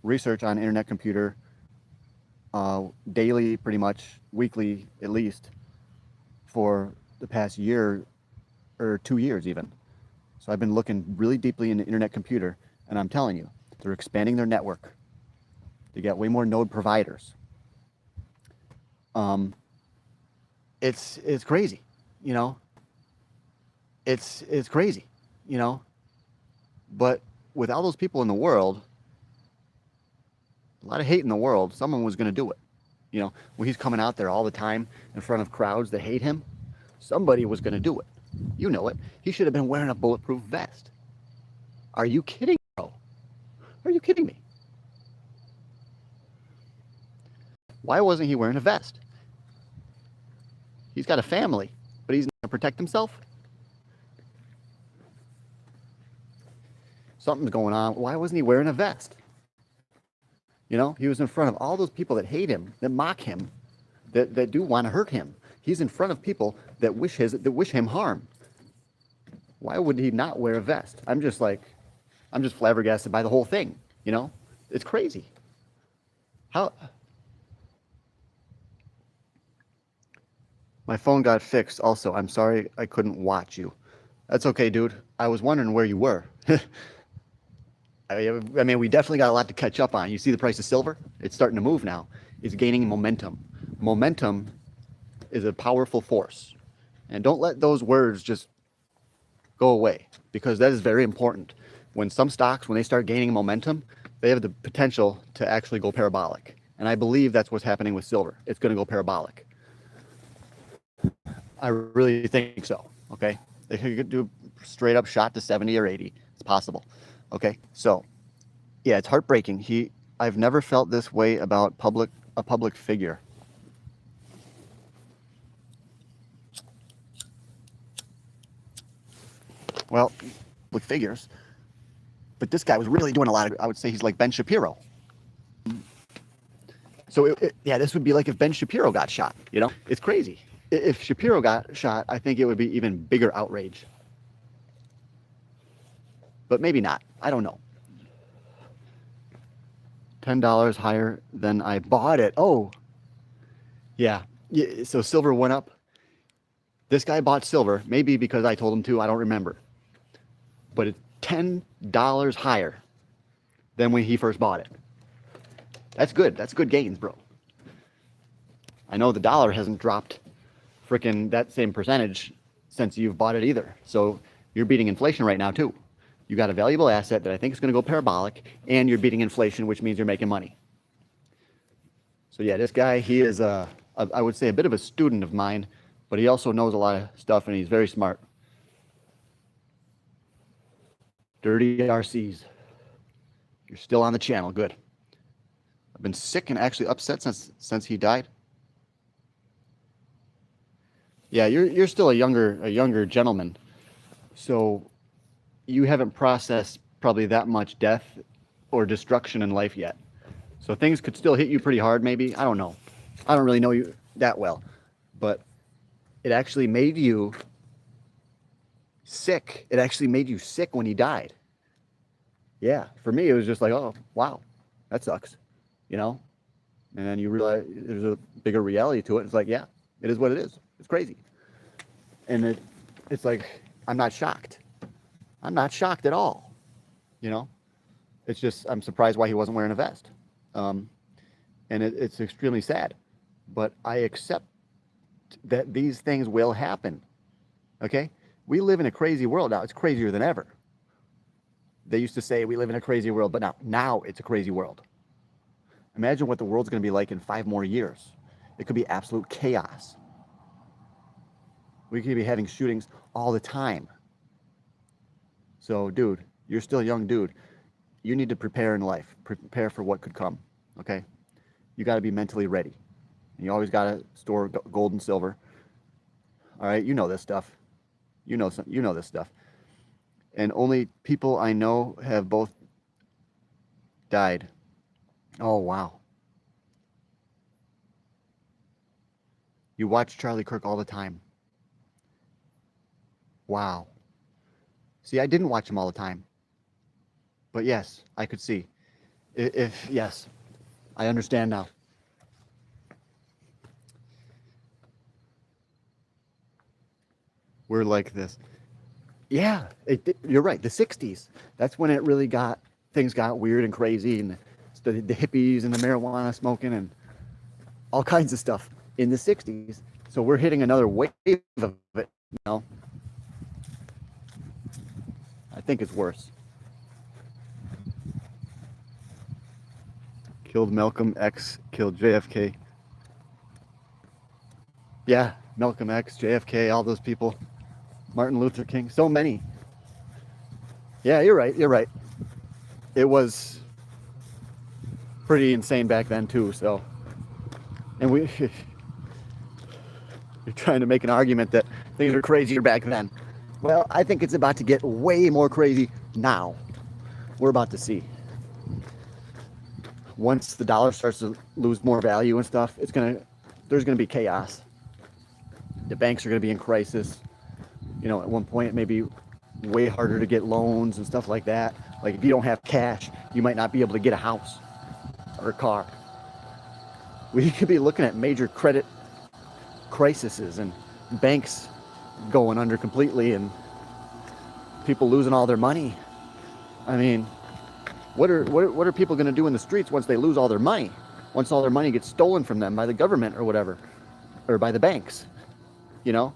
research on internet computer daily, pretty much, weekly at least, for the past year or 2 years even. So I've been looking really deeply into internet computer, and I'm telling you, they're expanding their network. They got way more node providers. It's crazy, you know. It's crazy, you know. But with all those people in the world, a lot of hate in the world, someone was going to do it. You know, when he's coming out there all the time in front of crowds that hate him, somebody was going to do it. You know it. He should have been wearing a bulletproof vest. Are you kidding, bro? Are you kidding me? Why wasn't he wearing a vest? He's got a family, but he's not going to protect himself? Something's going on. Why wasn't he wearing a vest? You know, he was in front of all those people that hate him, that mock him, that do want to hurt him. He's in front of people that wish him harm. Why would he not wear a vest? I'm just flabbergasted by the whole thing, you know? It's crazy. How? My phone got fixed also. I'm sorry I couldn't watch you. That's okay, dude. I was wondering where you were. I mean, we definitely got a lot to catch up on. You see the price of silver? It's starting to move now. It's gaining momentum. Momentum is a powerful force. And don't let those words just go away, because that is very important. When some stocks, when they start gaining momentum, they have the potential to actually go parabolic. And I believe that's what's happening with silver. It's going to go parabolic. I really think so. Okay. They could do a straight up shot to 70 or 80. It's possible. Okay. So yeah, it's heartbreaking. I've never felt this way about a public figure. well, with figures. But this guy was really doing a lot of, I would say he's like Ben Shapiro. So yeah, this would be like if Ben Shapiro got shot, you know? It's crazy. If Shapiro got shot, I think it would be even bigger outrage. But maybe not. I don't know. $10 higher than I bought it. Oh, yeah. So silver went up. This guy bought silver, maybe because I told him to, I don't remember. But it's $10 higher than when he first bought it. That's good. That's good gains, bro. I know the dollar hasn't dropped freaking that same percentage since you've bought it either. So you're beating inflation right now too. You got a valuable asset that I think is going to go parabolic, and you're beating inflation, which means you're making money. So yeah, this guy, he is I would say a bit of a student of mine, but he also knows a lot of stuff, and he's very smart. Dirty RCs. You're still on the channel. Good. I've been sick and actually upset since he died. Yeah, you're still a younger gentleman, so you haven't processed probably that much death or destruction in life yet. So things could still hit you pretty hard, maybe. I don't know. I don't really know you that well, but it actually made you sick. It actually made you sick when he died. Yeah, for me, it was just like, oh, wow, that sucks, you know? And then you realize there's a bigger reality to it. It's like, yeah, it is what it is. It's crazy. And it's like, I'm not shocked. I'm not shocked at all, you know? It's just, I'm surprised why he wasn't wearing a vest. And it's extremely sad. But I accept that these things will happen, okay? We live in a crazy world now. It's crazier than ever. They used to say we live in a crazy world, but now it's a crazy world. Imagine what the world's going to be like in 5 more years. It could be absolute chaos. We could be having shootings all the time. So, dude, you're still a young dude. You need to prepare in life. Prepare for what could come, okay? You got to be mentally ready. And you always got to store gold and silver. All right, you know this stuff. You know this stuff. And only people I know have both died. Oh, wow. You watch Charlie Kirk all the time. Wow. See, I didn't watch him all the time. But yes, I could see. Yes, I understand now. We're like this. Yeah, you're right. The 60s. That's when it really things got weird and crazy, and the hippies and the marijuana smoking and all kinds of stuff in the 60s. So we're hitting another wave of it, you know. I think it's worse. Killed Malcolm X, killed JFK. Yeah, Malcolm X, JFK, all those people. Martin Luther King, so many. Yeah, you're right. It was pretty insane back then too, so. And you're trying to make an argument that things were crazier back then. Well, I think it's about to get way more crazy now. We're about to see. Once the dollar starts to lose more value and stuff, there's gonna be chaos. The banks are gonna be in crisis. You know, at one point it may be way harder to get loans and stuff like that. Like if you don't have cash, you might not be able to get a house or a car. We could be looking at major credit crises and banks going under completely and people losing all their money. I mean, what are people going to do in the streets once they lose all their money? Once all their money gets stolen from them by the government or whatever, or by the banks, you know?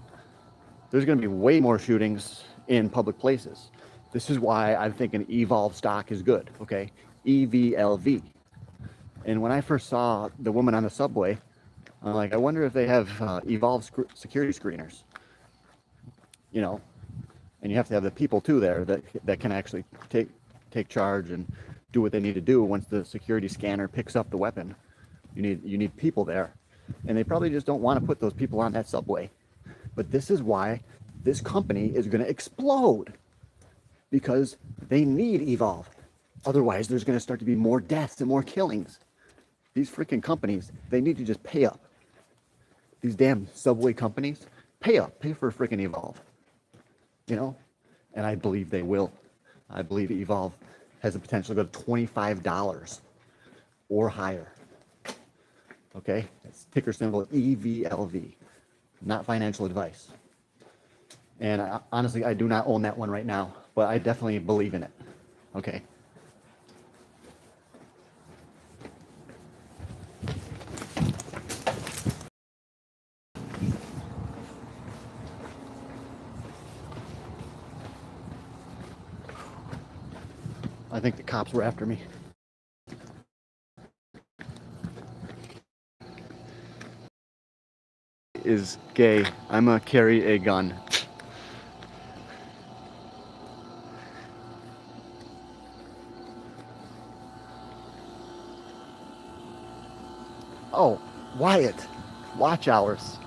There's going to be way more shootings in public places. This is why I'm thinking Evolve stock is good, okay? EVLV. And when I first saw the woman on the subway, I'm like, I wonder if they have Evolve security screeners, you know? And you have to have the people too there that can actually take charge and do what they need to do once the security scanner picks up the weapon. You need people there. And they probably just don't want to put those people on that subway. But this is why this company is going to explode. because they need evolve. Otherwise, there's going to start to be more deaths and more killings. These freaking companies, they need to just pay up. These damn subway companies, pay up, pay for freaking evolve. You know, and I believe they will. I believe evolve has the potential to go to $25 or higher. Okay, that's ticker symbol EVLV, not financial advice. And honestly, I do not own that one right now, but I definitely believe in it. Okay. I think the cops were after me. Is gay. I'm gonna carry a gun. Oh, Wyatt, watch hours.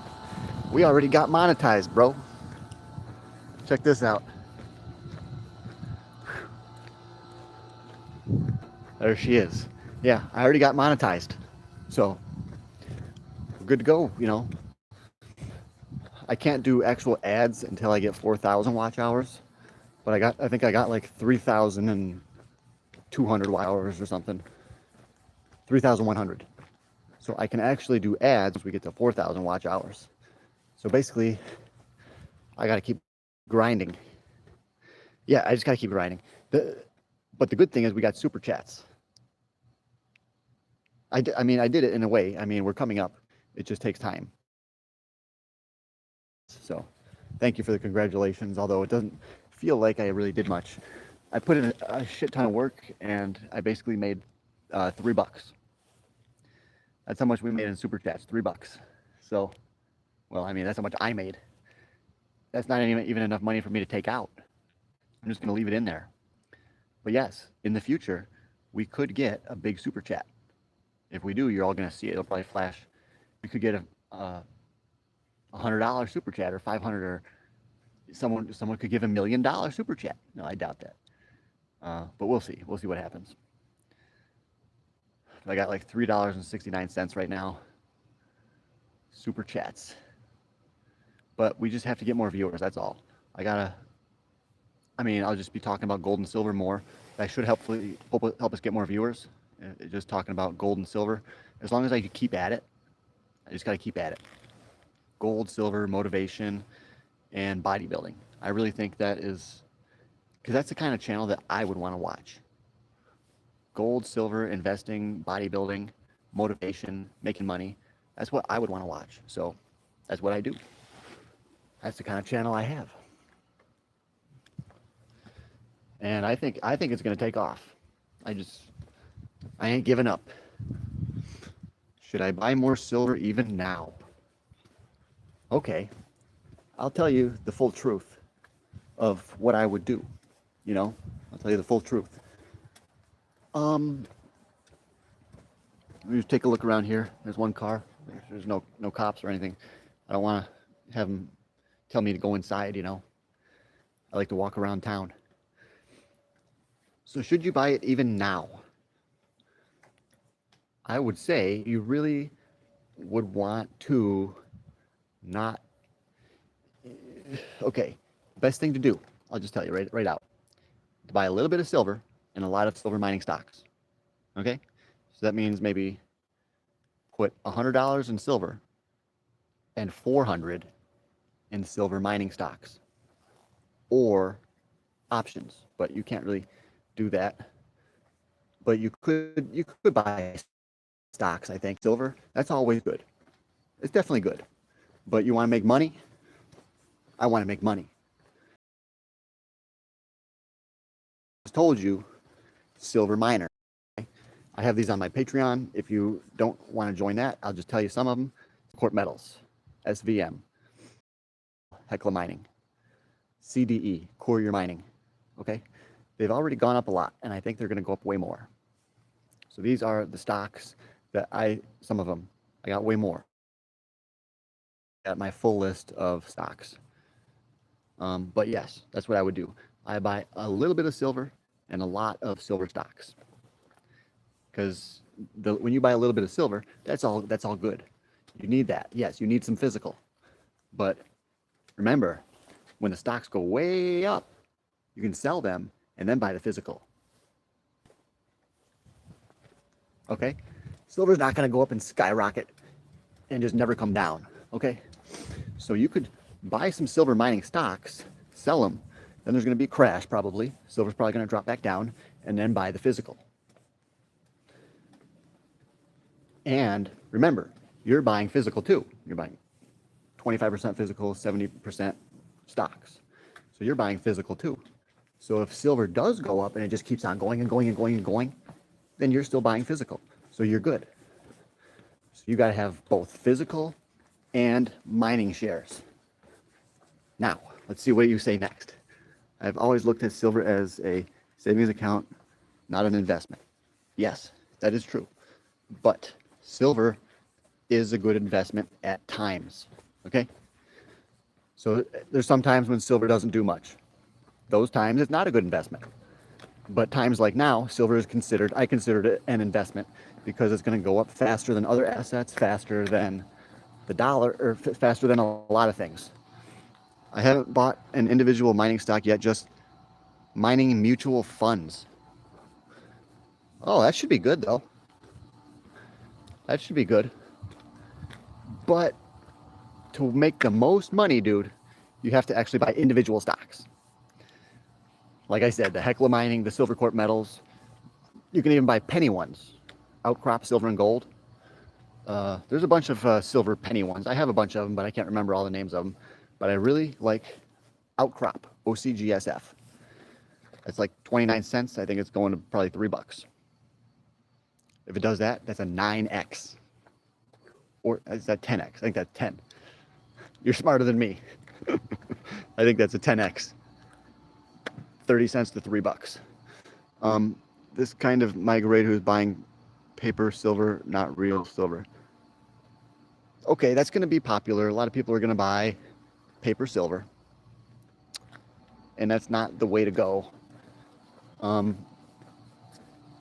We already got monetized, bro. Check this out. There she is. Yeah, I already got monetized. So, we're good to go, you know. I can't do actual ads until I get 4,000 watch hours, but I think I got like 3,200 watch hours or something. 3,100. So I can actually do ads once we get to 4,000 watch hours. So basically, I got to keep grinding. Yeah, I just got to keep grinding. But the good thing is we got super chats. I did it in a way. I mean, we're coming up. It just takes time. So thank you for the congratulations, although it doesn't feel like I really did much. I put in a shit ton of work, and I basically made $3. That's how much we made in super chats, $3. So, well, I mean, that's how much I made. That's not even enough money for me to take out. I'm just going to leave it in there. But yes, in the future, we could get a big super chat. If we do, you're all going to see it. It'll probably flash. We could get a $100 super chat or 500, or someone could give $1 million super chat. No, I doubt that. But we'll see. We'll see what happens. I got like $3.69 right now. Super chats. But we just have to get more viewers. That's all. I'll just be talking about gold and silver more. That should help us get more viewers. Just talking about gold and silver. As long as I keep at it, I just got to keep at it. Gold, silver, motivation, and bodybuilding. I really think that is, because that's the kind of channel that I would want to watch. Gold, silver, investing, bodybuilding, motivation, making money. That's what I would want to watch. So that's what I do. That's the kind of channel I have. And I think it's going to take off. I ain't giving up. Should I buy more silver even now? Okay. I'll tell you the full truth of what I would do. You know, I'll tell you the full truth. Let me just take a look around here. There's one car. There's no cops or anything. I don't want to have them tell me to go inside, you know. I like to walk around town. So should you buy it even now? I would say you really would want to not. Okay, best thing to do, I'll just tell you right out, to buy a little bit of silver and a lot of silver mining stocks. Okay, so that means maybe put $100 in silver and $400 in silver mining stocks or options, but you can't really do that. But you could buy stocks. I think silver, that's always good. It's definitely good. But you want to make money? I want to make money. I just told you, silver miner. Okay? I have these on my Patreon. If you don't want to join that, I'll just tell you some of them. Court Metals, SVM, Hecla Mining, CDE, Courier Mining. Okay? They've already gone up a lot, and I think they're going to go up way more. So these are the stocks that some of them, I got way more. At my full list of stocks. But yes, that's what I would do. I buy a little bit of silver and a lot of silver stocks. Because when you buy a little bit of silver, that's all good. You need that. Yes, you need some physical. But remember, when the stocks go way up, you can sell them and then buy the physical. Okay? Silver's not going to go up and skyrocket and just never come down. Okay? So you could buy some silver mining stocks, sell them, then there's going to be a crash probably. Silver's probably going to drop back down, and then buy the physical. And remember, you're buying physical too. You're buying 25% physical, 70% stocks. So you're buying physical too. So if silver does go up and it just keeps on going and going and going and going, then you're still buying physical. So you're good. So you got to have both physical and mining shares. Now, let's see what you say next. I've always looked at silver as a savings account, not an investment. Yes, that is true. But silver is a good investment at times. Okay? So there's some times when silver doesn't do much. Those times it's not a good investment. But times like now, silver is I considered it an investment because it's going to go up faster than other assets, faster than the dollar, or faster than a lot of things. I haven't bought an individual mining stock yet, just mining mutual funds. Oh, that should be good though. That should be good. But to make the most money, dude, you have to actually buy individual stocks. Like I said, the Hecla mining, the Silvercorp metals. You can even buy penny ones. Outcrop Silver and Gold. There's a bunch of silver penny ones. I have a bunch of them, but I can't remember all the names of them. But I really like Outcrop, OCGSF. It's like 29 cents. I think it's going to probably $3. If it does that, that's a 9x. Or is that 10x? I think that's 10. You're smarter than me. I think that's a 10x. 30 cents to $3. This kind of migrate who's buying paper silver, not real silver. Okay, that's going to be popular. A lot of people are going to buy paper silver. And that's not the way to go.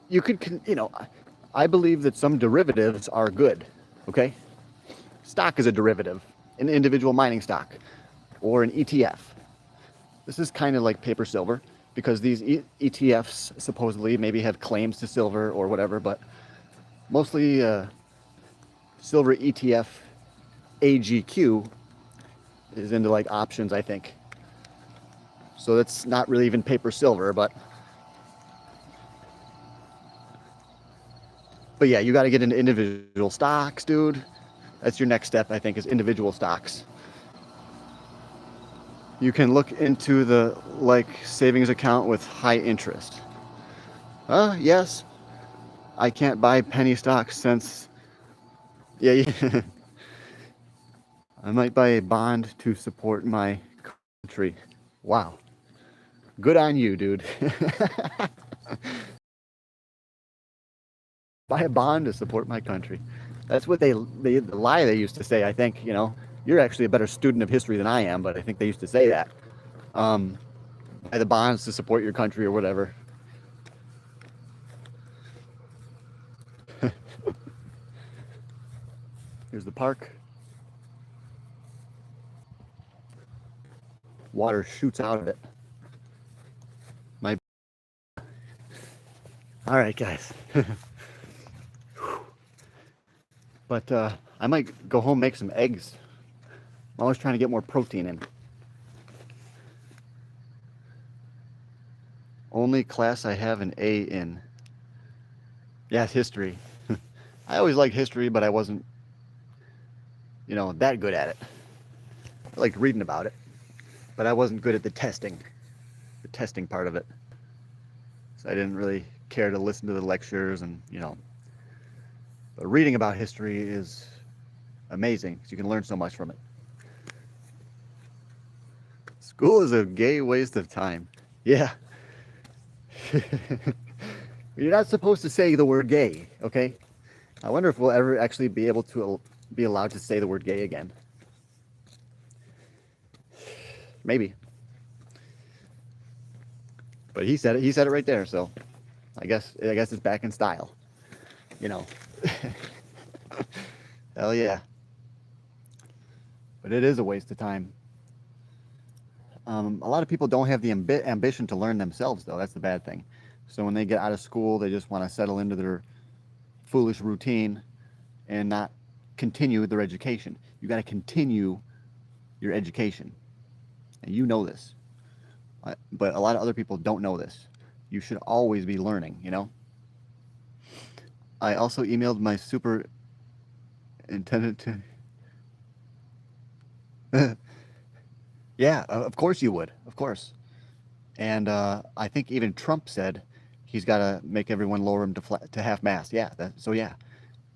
You could, I believe that some derivatives are good. Okay? Stock is a derivative, an individual mining stock, or an ETF. This is kind of like paper silver because these ETFs supposedly maybe have claims to silver or whatever, but mostly silver ETF AGQ is into like options, I think. So that's not really even paper silver, but yeah, you got to get into individual stocks, dude. That's your next step, I think, is individual stocks. You can look into the savings account with high interest. Yes. I can't buy penny stocks since, yeah. I might buy a bond to support my country. Wow. Good on you, dude. Buy a bond to support my country. That's what the lie they used to say, I think, You're actually a better student of history than I am, but I think they used to say that. Buy the bonds to support your country or whatever. Here's the park. Water shoots out of it. All right, guys. But I might go home and make some eggs. I'm always trying to get more protein in. Only class I have an A in. Yeah, it's history. I always liked history, but I wasn't, that good at it. I liked reading about it, but I wasn't good at the testing part of it. So I didn't really care to listen to the lectures and, but reading about history is amazing because you can learn so much from it. School is a gay waste of time. Yeah. You're not supposed to say the word gay, okay? I wonder if we'll ever actually be able to be allowed to say the word gay again. Maybe. But he said it. He said it right there. So I guess it's back in style. You know. Hell yeah. But it is a waste of time. A lot of people don't have the ambition to learn themselves, though. That's the bad thing. So when they get out of school, they just want to settle into their foolish routine and not continue their education. You got to continue your education. And you know this. But a lot of other people don't know this. You should always be learning, you know? I also emailed my superintendent to... Yeah, of course you would. Of course. And I think even Trump said he's got to make everyone lower him to half mast. Yeah. So yeah,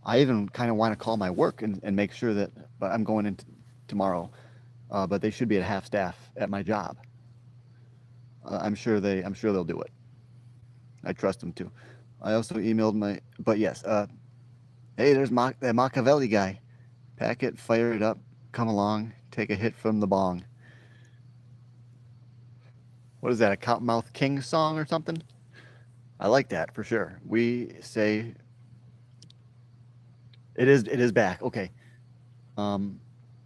I even kind of want to call my work and make sure that. But I'm going in tomorrow, but they should be at half staff at my job. I'm sure they'll do it. I trust them too. I also emailed my. But yes. Hey, there's that Machiavelli guy. Pack it, fire it up, come along, take a hit from the bong. What is that, a Cottonmouth King song or something? I like that for sure. We say it is back. Okay.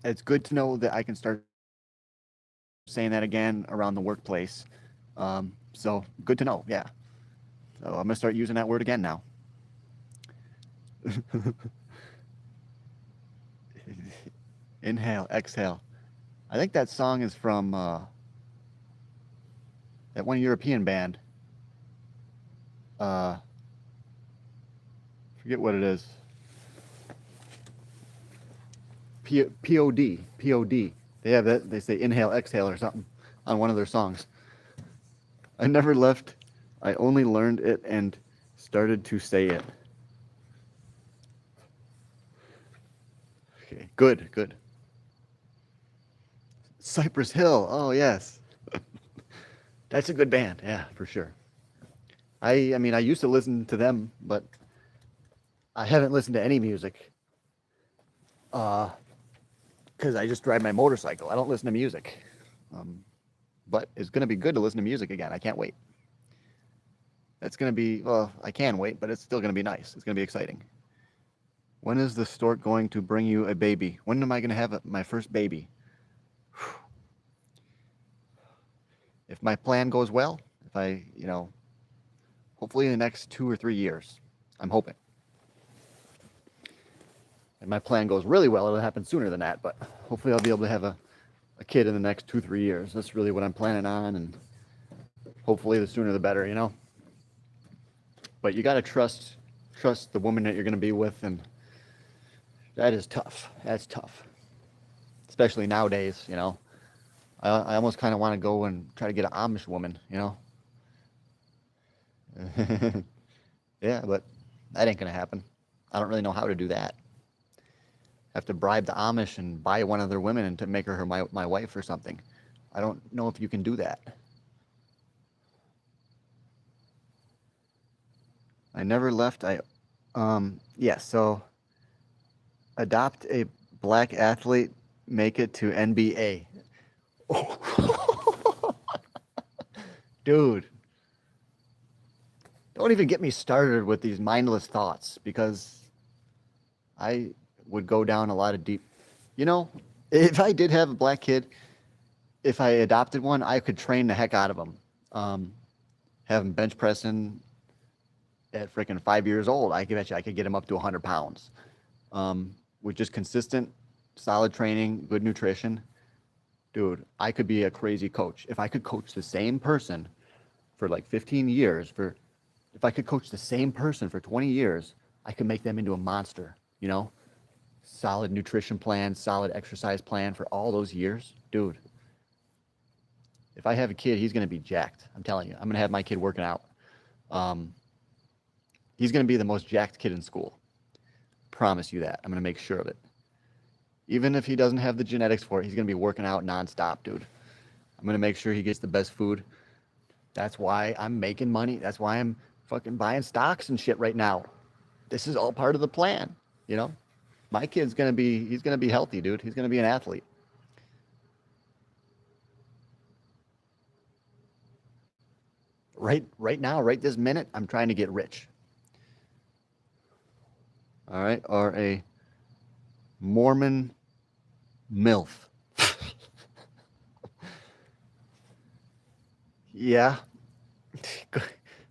It's good to know that I can start saying that again around the workplace. So good to know. Yeah. So I'm gonna start using that word again now. Inhale, exhale. I think that song is from that one European band. Forget what it is. POD. They have that. They say inhale, exhale, or something on one of their songs. I never left. I only learned it and started to say it. Okay, good. Cypress Hill. Oh yes, that's a good band. Yeah, for sure. I mean, I used to listen to them, but I haven't listened to any music. Because I just drive my motorcycle. I don't listen to music. But it's going to be good to listen to music again. I can't wait. It's going to be, well, I can wait, but it's still going to be nice. It's going to be exciting. When is the stork going to bring you a baby? When am I going to have my first baby? If my plan goes well, if I, hopefully in the next 2 or 3 years, I'm hoping. If my plan goes really well, it'll happen sooner than that, but hopefully I'll be able to have a kid in the next 2-3 years. That's really what I'm planning on, and hopefully the sooner the better, But you got to trust the woman that you're going to be with, and that is tough. That's tough, especially nowadays. I almost kind of want to go and try to get an Amish woman. Yeah, but that ain't gonna happen. I don't really know how to do that. Have to bribe the Amish and buy one of their women and to make her my wife or something. I don't know if you can do that. I never left. Yes. So adopt a black athlete, make it to NBA. Dude, don't even get me started with these mindless thoughts, because I would go down a lot of deep. If I did have a black kid, if I adopted one, I could train the heck out of him. Have him bench pressing at freaking 5 years old. I bet you I could get him up to 100 pounds. With just consistent, solid training, good nutrition. Dude, I could be a crazy coach. If I could coach the same person for like 15 years, if I could coach the same person for 20 years, I could make them into a monster, Solid nutrition plan, solid exercise plan for all those years. Dude, if I have a kid, he's going to be jacked. I'm telling you, I'm going to have my kid working out. He's going to be the most jacked kid in school. Promise you that. I'm going to make sure of it. Even if he doesn't have the genetics for it, he's going to be working out nonstop, dude. I'm going to make sure he gets the best food. That's why I'm making money. That's why I'm fucking buying stocks and shit right now. This is all part of the plan, My kid's he's going to be healthy, dude. He's going to be an athlete. right now, right this minute, I'm trying to get rich. All right, or a Mormon MILF. Yeah,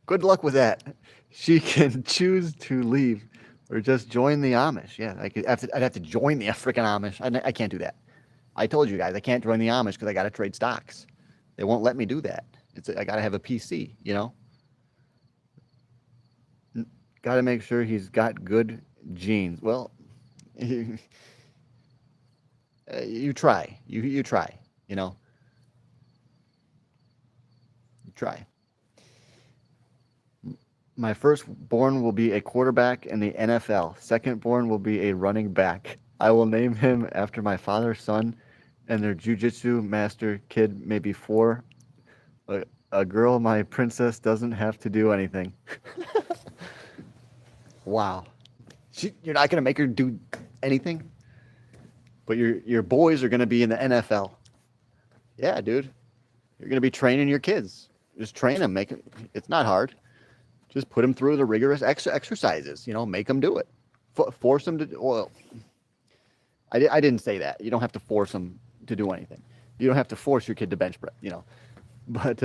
good luck with that. She can choose to leave or just join the Amish. Yeah, I'd have to join the freaking Amish. I can't do that. I told you guys I can't join the Amish because I got to trade stocks. They won't let me do that. I got to have a PC, you know. Got to make sure he's got good genes. Well, you try. You try. You know, you try. My firstborn will be a quarterback in the NFL. Secondborn will be a running back. I will name him after my father's son and their jujitsu master. Kid maybe 4. A girl, my princess, doesn't have to do anything. Wow. You're not going to make her do anything? But your boys are going to be in the NFL. Yeah, dude. You're going to be training your kids. Just train them. It's not hard. Just put them through the rigorous exercises. You know, make them do it. Force them to. Well, I didn't say that. You don't have to force them to do anything. You don't have to force your kid to bench press. You know, but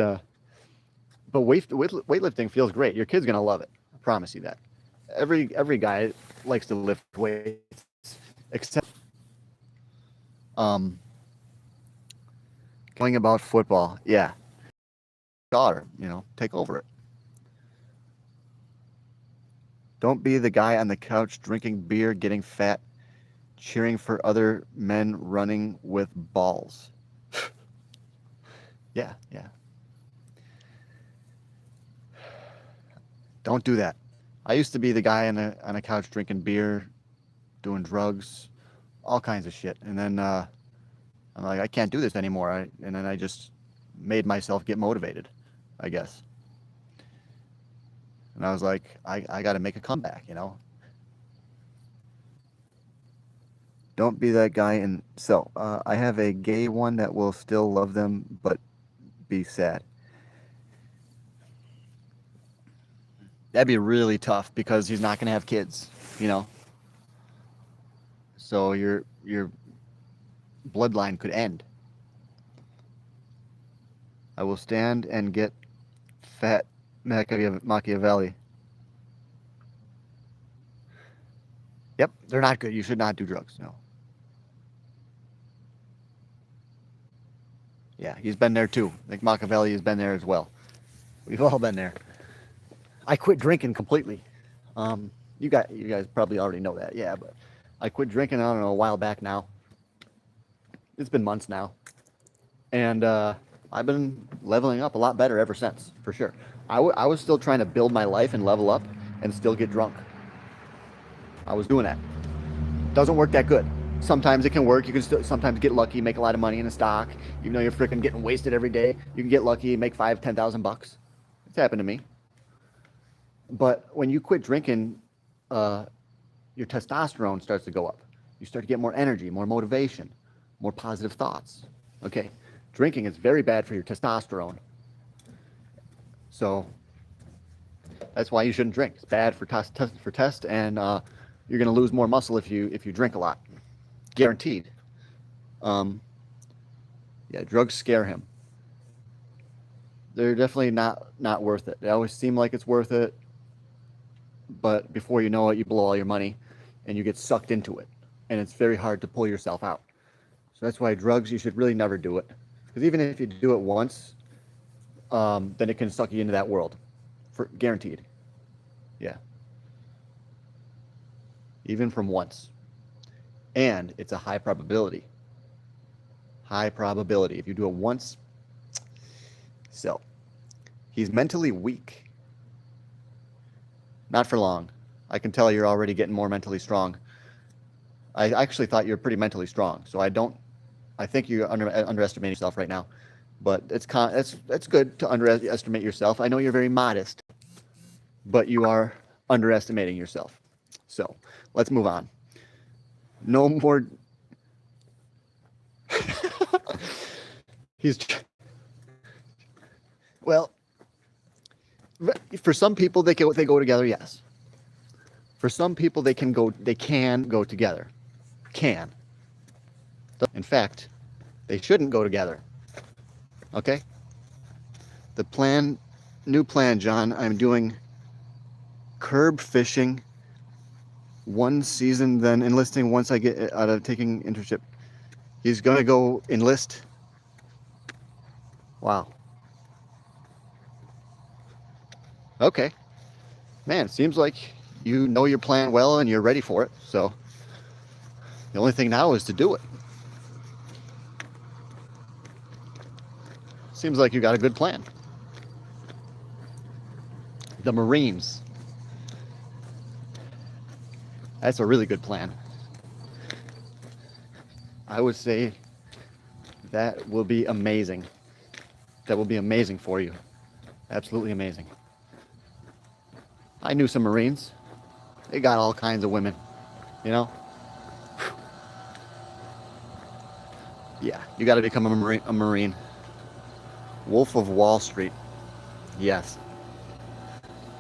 weightlifting feels great. Your kid's gonna love it. I promise you that. Every guy likes to lift weights, except going about football. Yeah, daughter. You know, take over it. Don't be the guy on the couch drinking beer, getting fat, cheering for other men running with balls. Yeah. Don't do that. I used to be the guy on a couch drinking beer, doing drugs, all kinds of shit. And then I'm like, I can't do this anymore. And then I just made myself get motivated, I guess. And I was like, I got to make a comeback, you know. Don't be that guy. And so I have a gay one that will still love them, but be sad. That'd be really tough because he's not going to have kids, you know. So your bloodline could end. I will stand and get fat Machiavelli. Yep, they're not good. You should not do drugs. No. Yeah, he's been there too. I think Machiavelli has been there as well. We've all been there. I quit drinking completely. You guys probably already know that. Yeah, but I quit drinking, I don't know, a while back now. It's been months now. And I've been leveling up a lot better ever since, for sure. I was still trying to build my life and level up and still get drunk. I was doing that. Doesn't work that good. Sometimes it can work. You can still sometimes get lucky, make a lot of money in a stock, even though you're freaking getting wasted every day. You can get lucky, make $5,000-10,000. It's happened to me. But when you quit drinking, your testosterone starts to go up. You start to get more energy, more motivation, more positive thoughts. Okay, drinking is very bad for your testosterone. So that's why you shouldn't drink. It's bad for test, and you're going to lose more muscle if you drink a lot. Guaranteed. Yeah, drugs scare him. They're definitely not worth it. They always seem like it's worth it, but before you know it, you blow all your money and you get sucked into it, and it's very hard to pull yourself out. So that's why drugs, you should really never do it, because even if you do it once, then it can suck you into that world, for guaranteed. Yeah, even from once. And it's a high probability. High probability. If you do it once. So, he's mentally weak. Not for long. I can tell you're already getting more mentally strong. I actually thought you were pretty mentally strong. So I think you underestimate yourself right now. But it's good to underestimate yourself. I know you're very modest, but you are underestimating yourself. So, let's move on. No more. Well, For some people, they go together. Yes. For some people, they can go together. Can. In fact, they shouldn't go together. Okay. New plan, John. I'm doing curb fishing one season, then enlisting once I get out of taking internship. He's gonna go enlist. Wow. Okay. Man, seems like you know your plan well and you're ready for it. So the only thing now is to do it. Seems like you got a good plan. The Marines. That's a really good plan. I would say that will be amazing. That will be amazing for you. Absolutely amazing. I knew some Marines. They got all kinds of women, you know? Yeah, you got to become a Marine. Wolf of Wall Street. Yes.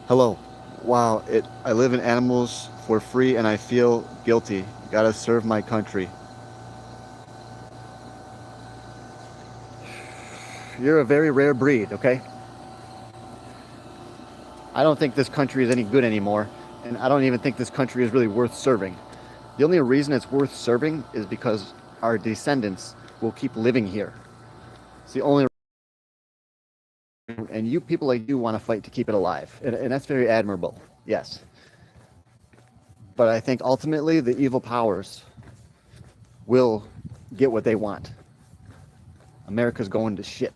Hello. Wow, I live in animals for free and I feel guilty. Gotta serve my country. You're a very rare breed, okay? I don't think this country is any good anymore, and I don't even think this country is really worth serving. The only reason it's worth serving is because our descendants will keep living here. It's the only reason. And you people like you want to fight to keep it alive, and that's very admirable, yes. But I think ultimately the evil powers will get what they want. America's going to shit.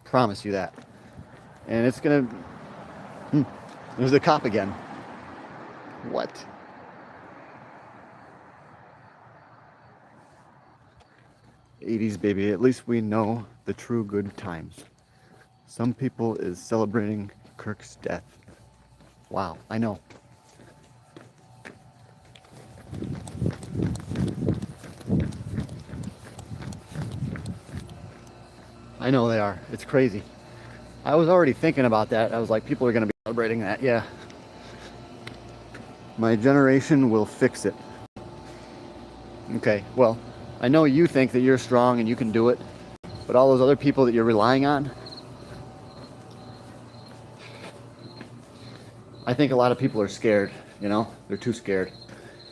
Promise you that. And it's gonna... There's the cop again. What? '80s, baby. At least we know the true good times. Some people is celebrating Kirk's death. Wow, I know. I know they are. It's crazy. I was already thinking about that. I was like, people are going to be celebrating that. Yeah. My generation will fix it. Okay, well, I know you think that you're strong and you can do it, but all those other people that you're relying on, I think a lot of people are scared, you know? They're too scared.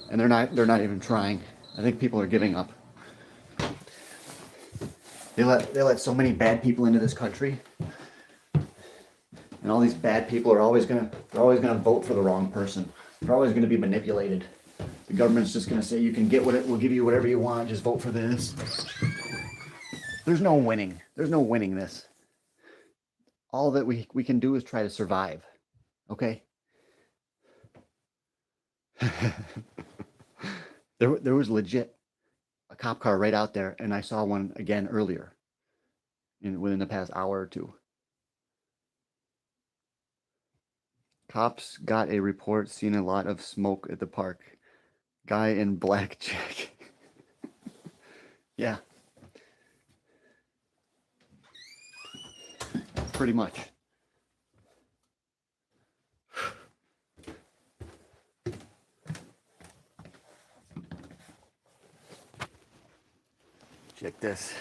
And they're not even trying. I think people are giving up. They let so many bad people into this country. And all these bad people are always gonna vote for the wrong person. They're always gonna be manipulated. The government's just gonna say you can get we'll give you whatever you want, just vote for this. There's no winning. There's no winning this. All that we can do is try to survive. Okay? There was legit a cop car right out there, and I saw one again earlier within the past hour or two. Cops got a report, seen a lot of smoke at the park. Guy in black jacket. Yeah. Pretty much. Check this.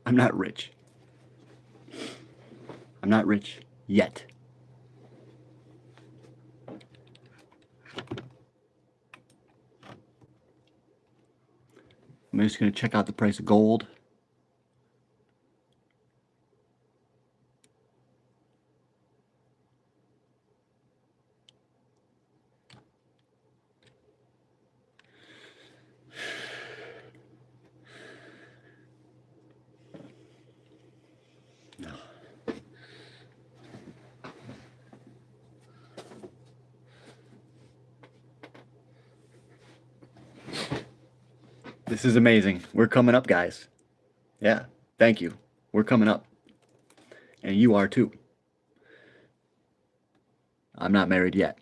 I'm not rich. I'm not rich yet. I'm just going to check out the price of gold. This is amazing. We're coming up, guys. Yeah, thank you. We're coming up. And you are too. I'm not married yet.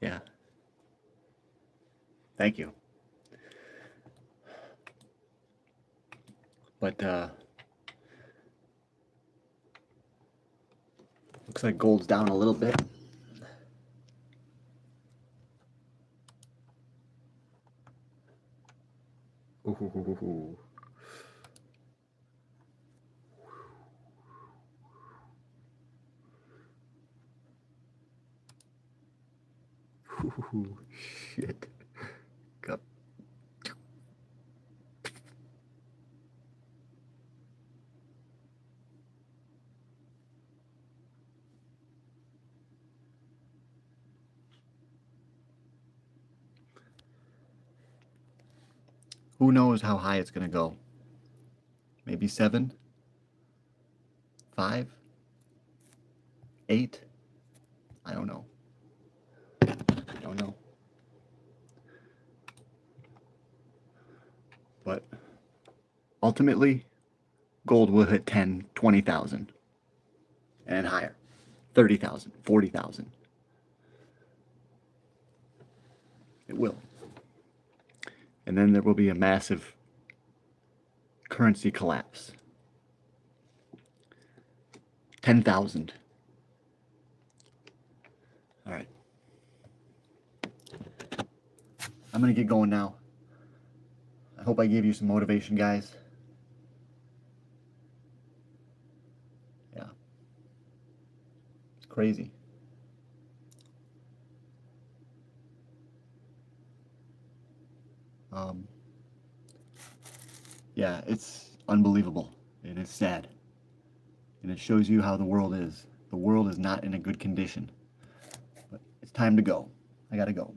Yeah. Thank you. But looks like gold's down a little bit. Ooh. Ooh, shit. Go. Who knows how high it's gonna go? Maybe 7, 5, 8. I don't know. I don't know. But ultimately, gold will hit 10, 20,000 and higher. 30,000, 40,000. It will. And then there will be a massive currency collapse. 10,000. All right. I'm going to get going now. I hope I gave you some motivation, guys. Yeah. It's crazy. Yeah, it's unbelievable and it's sad. And it shows you how the world is. The world is not in a good condition. But it's time to go. I gotta go.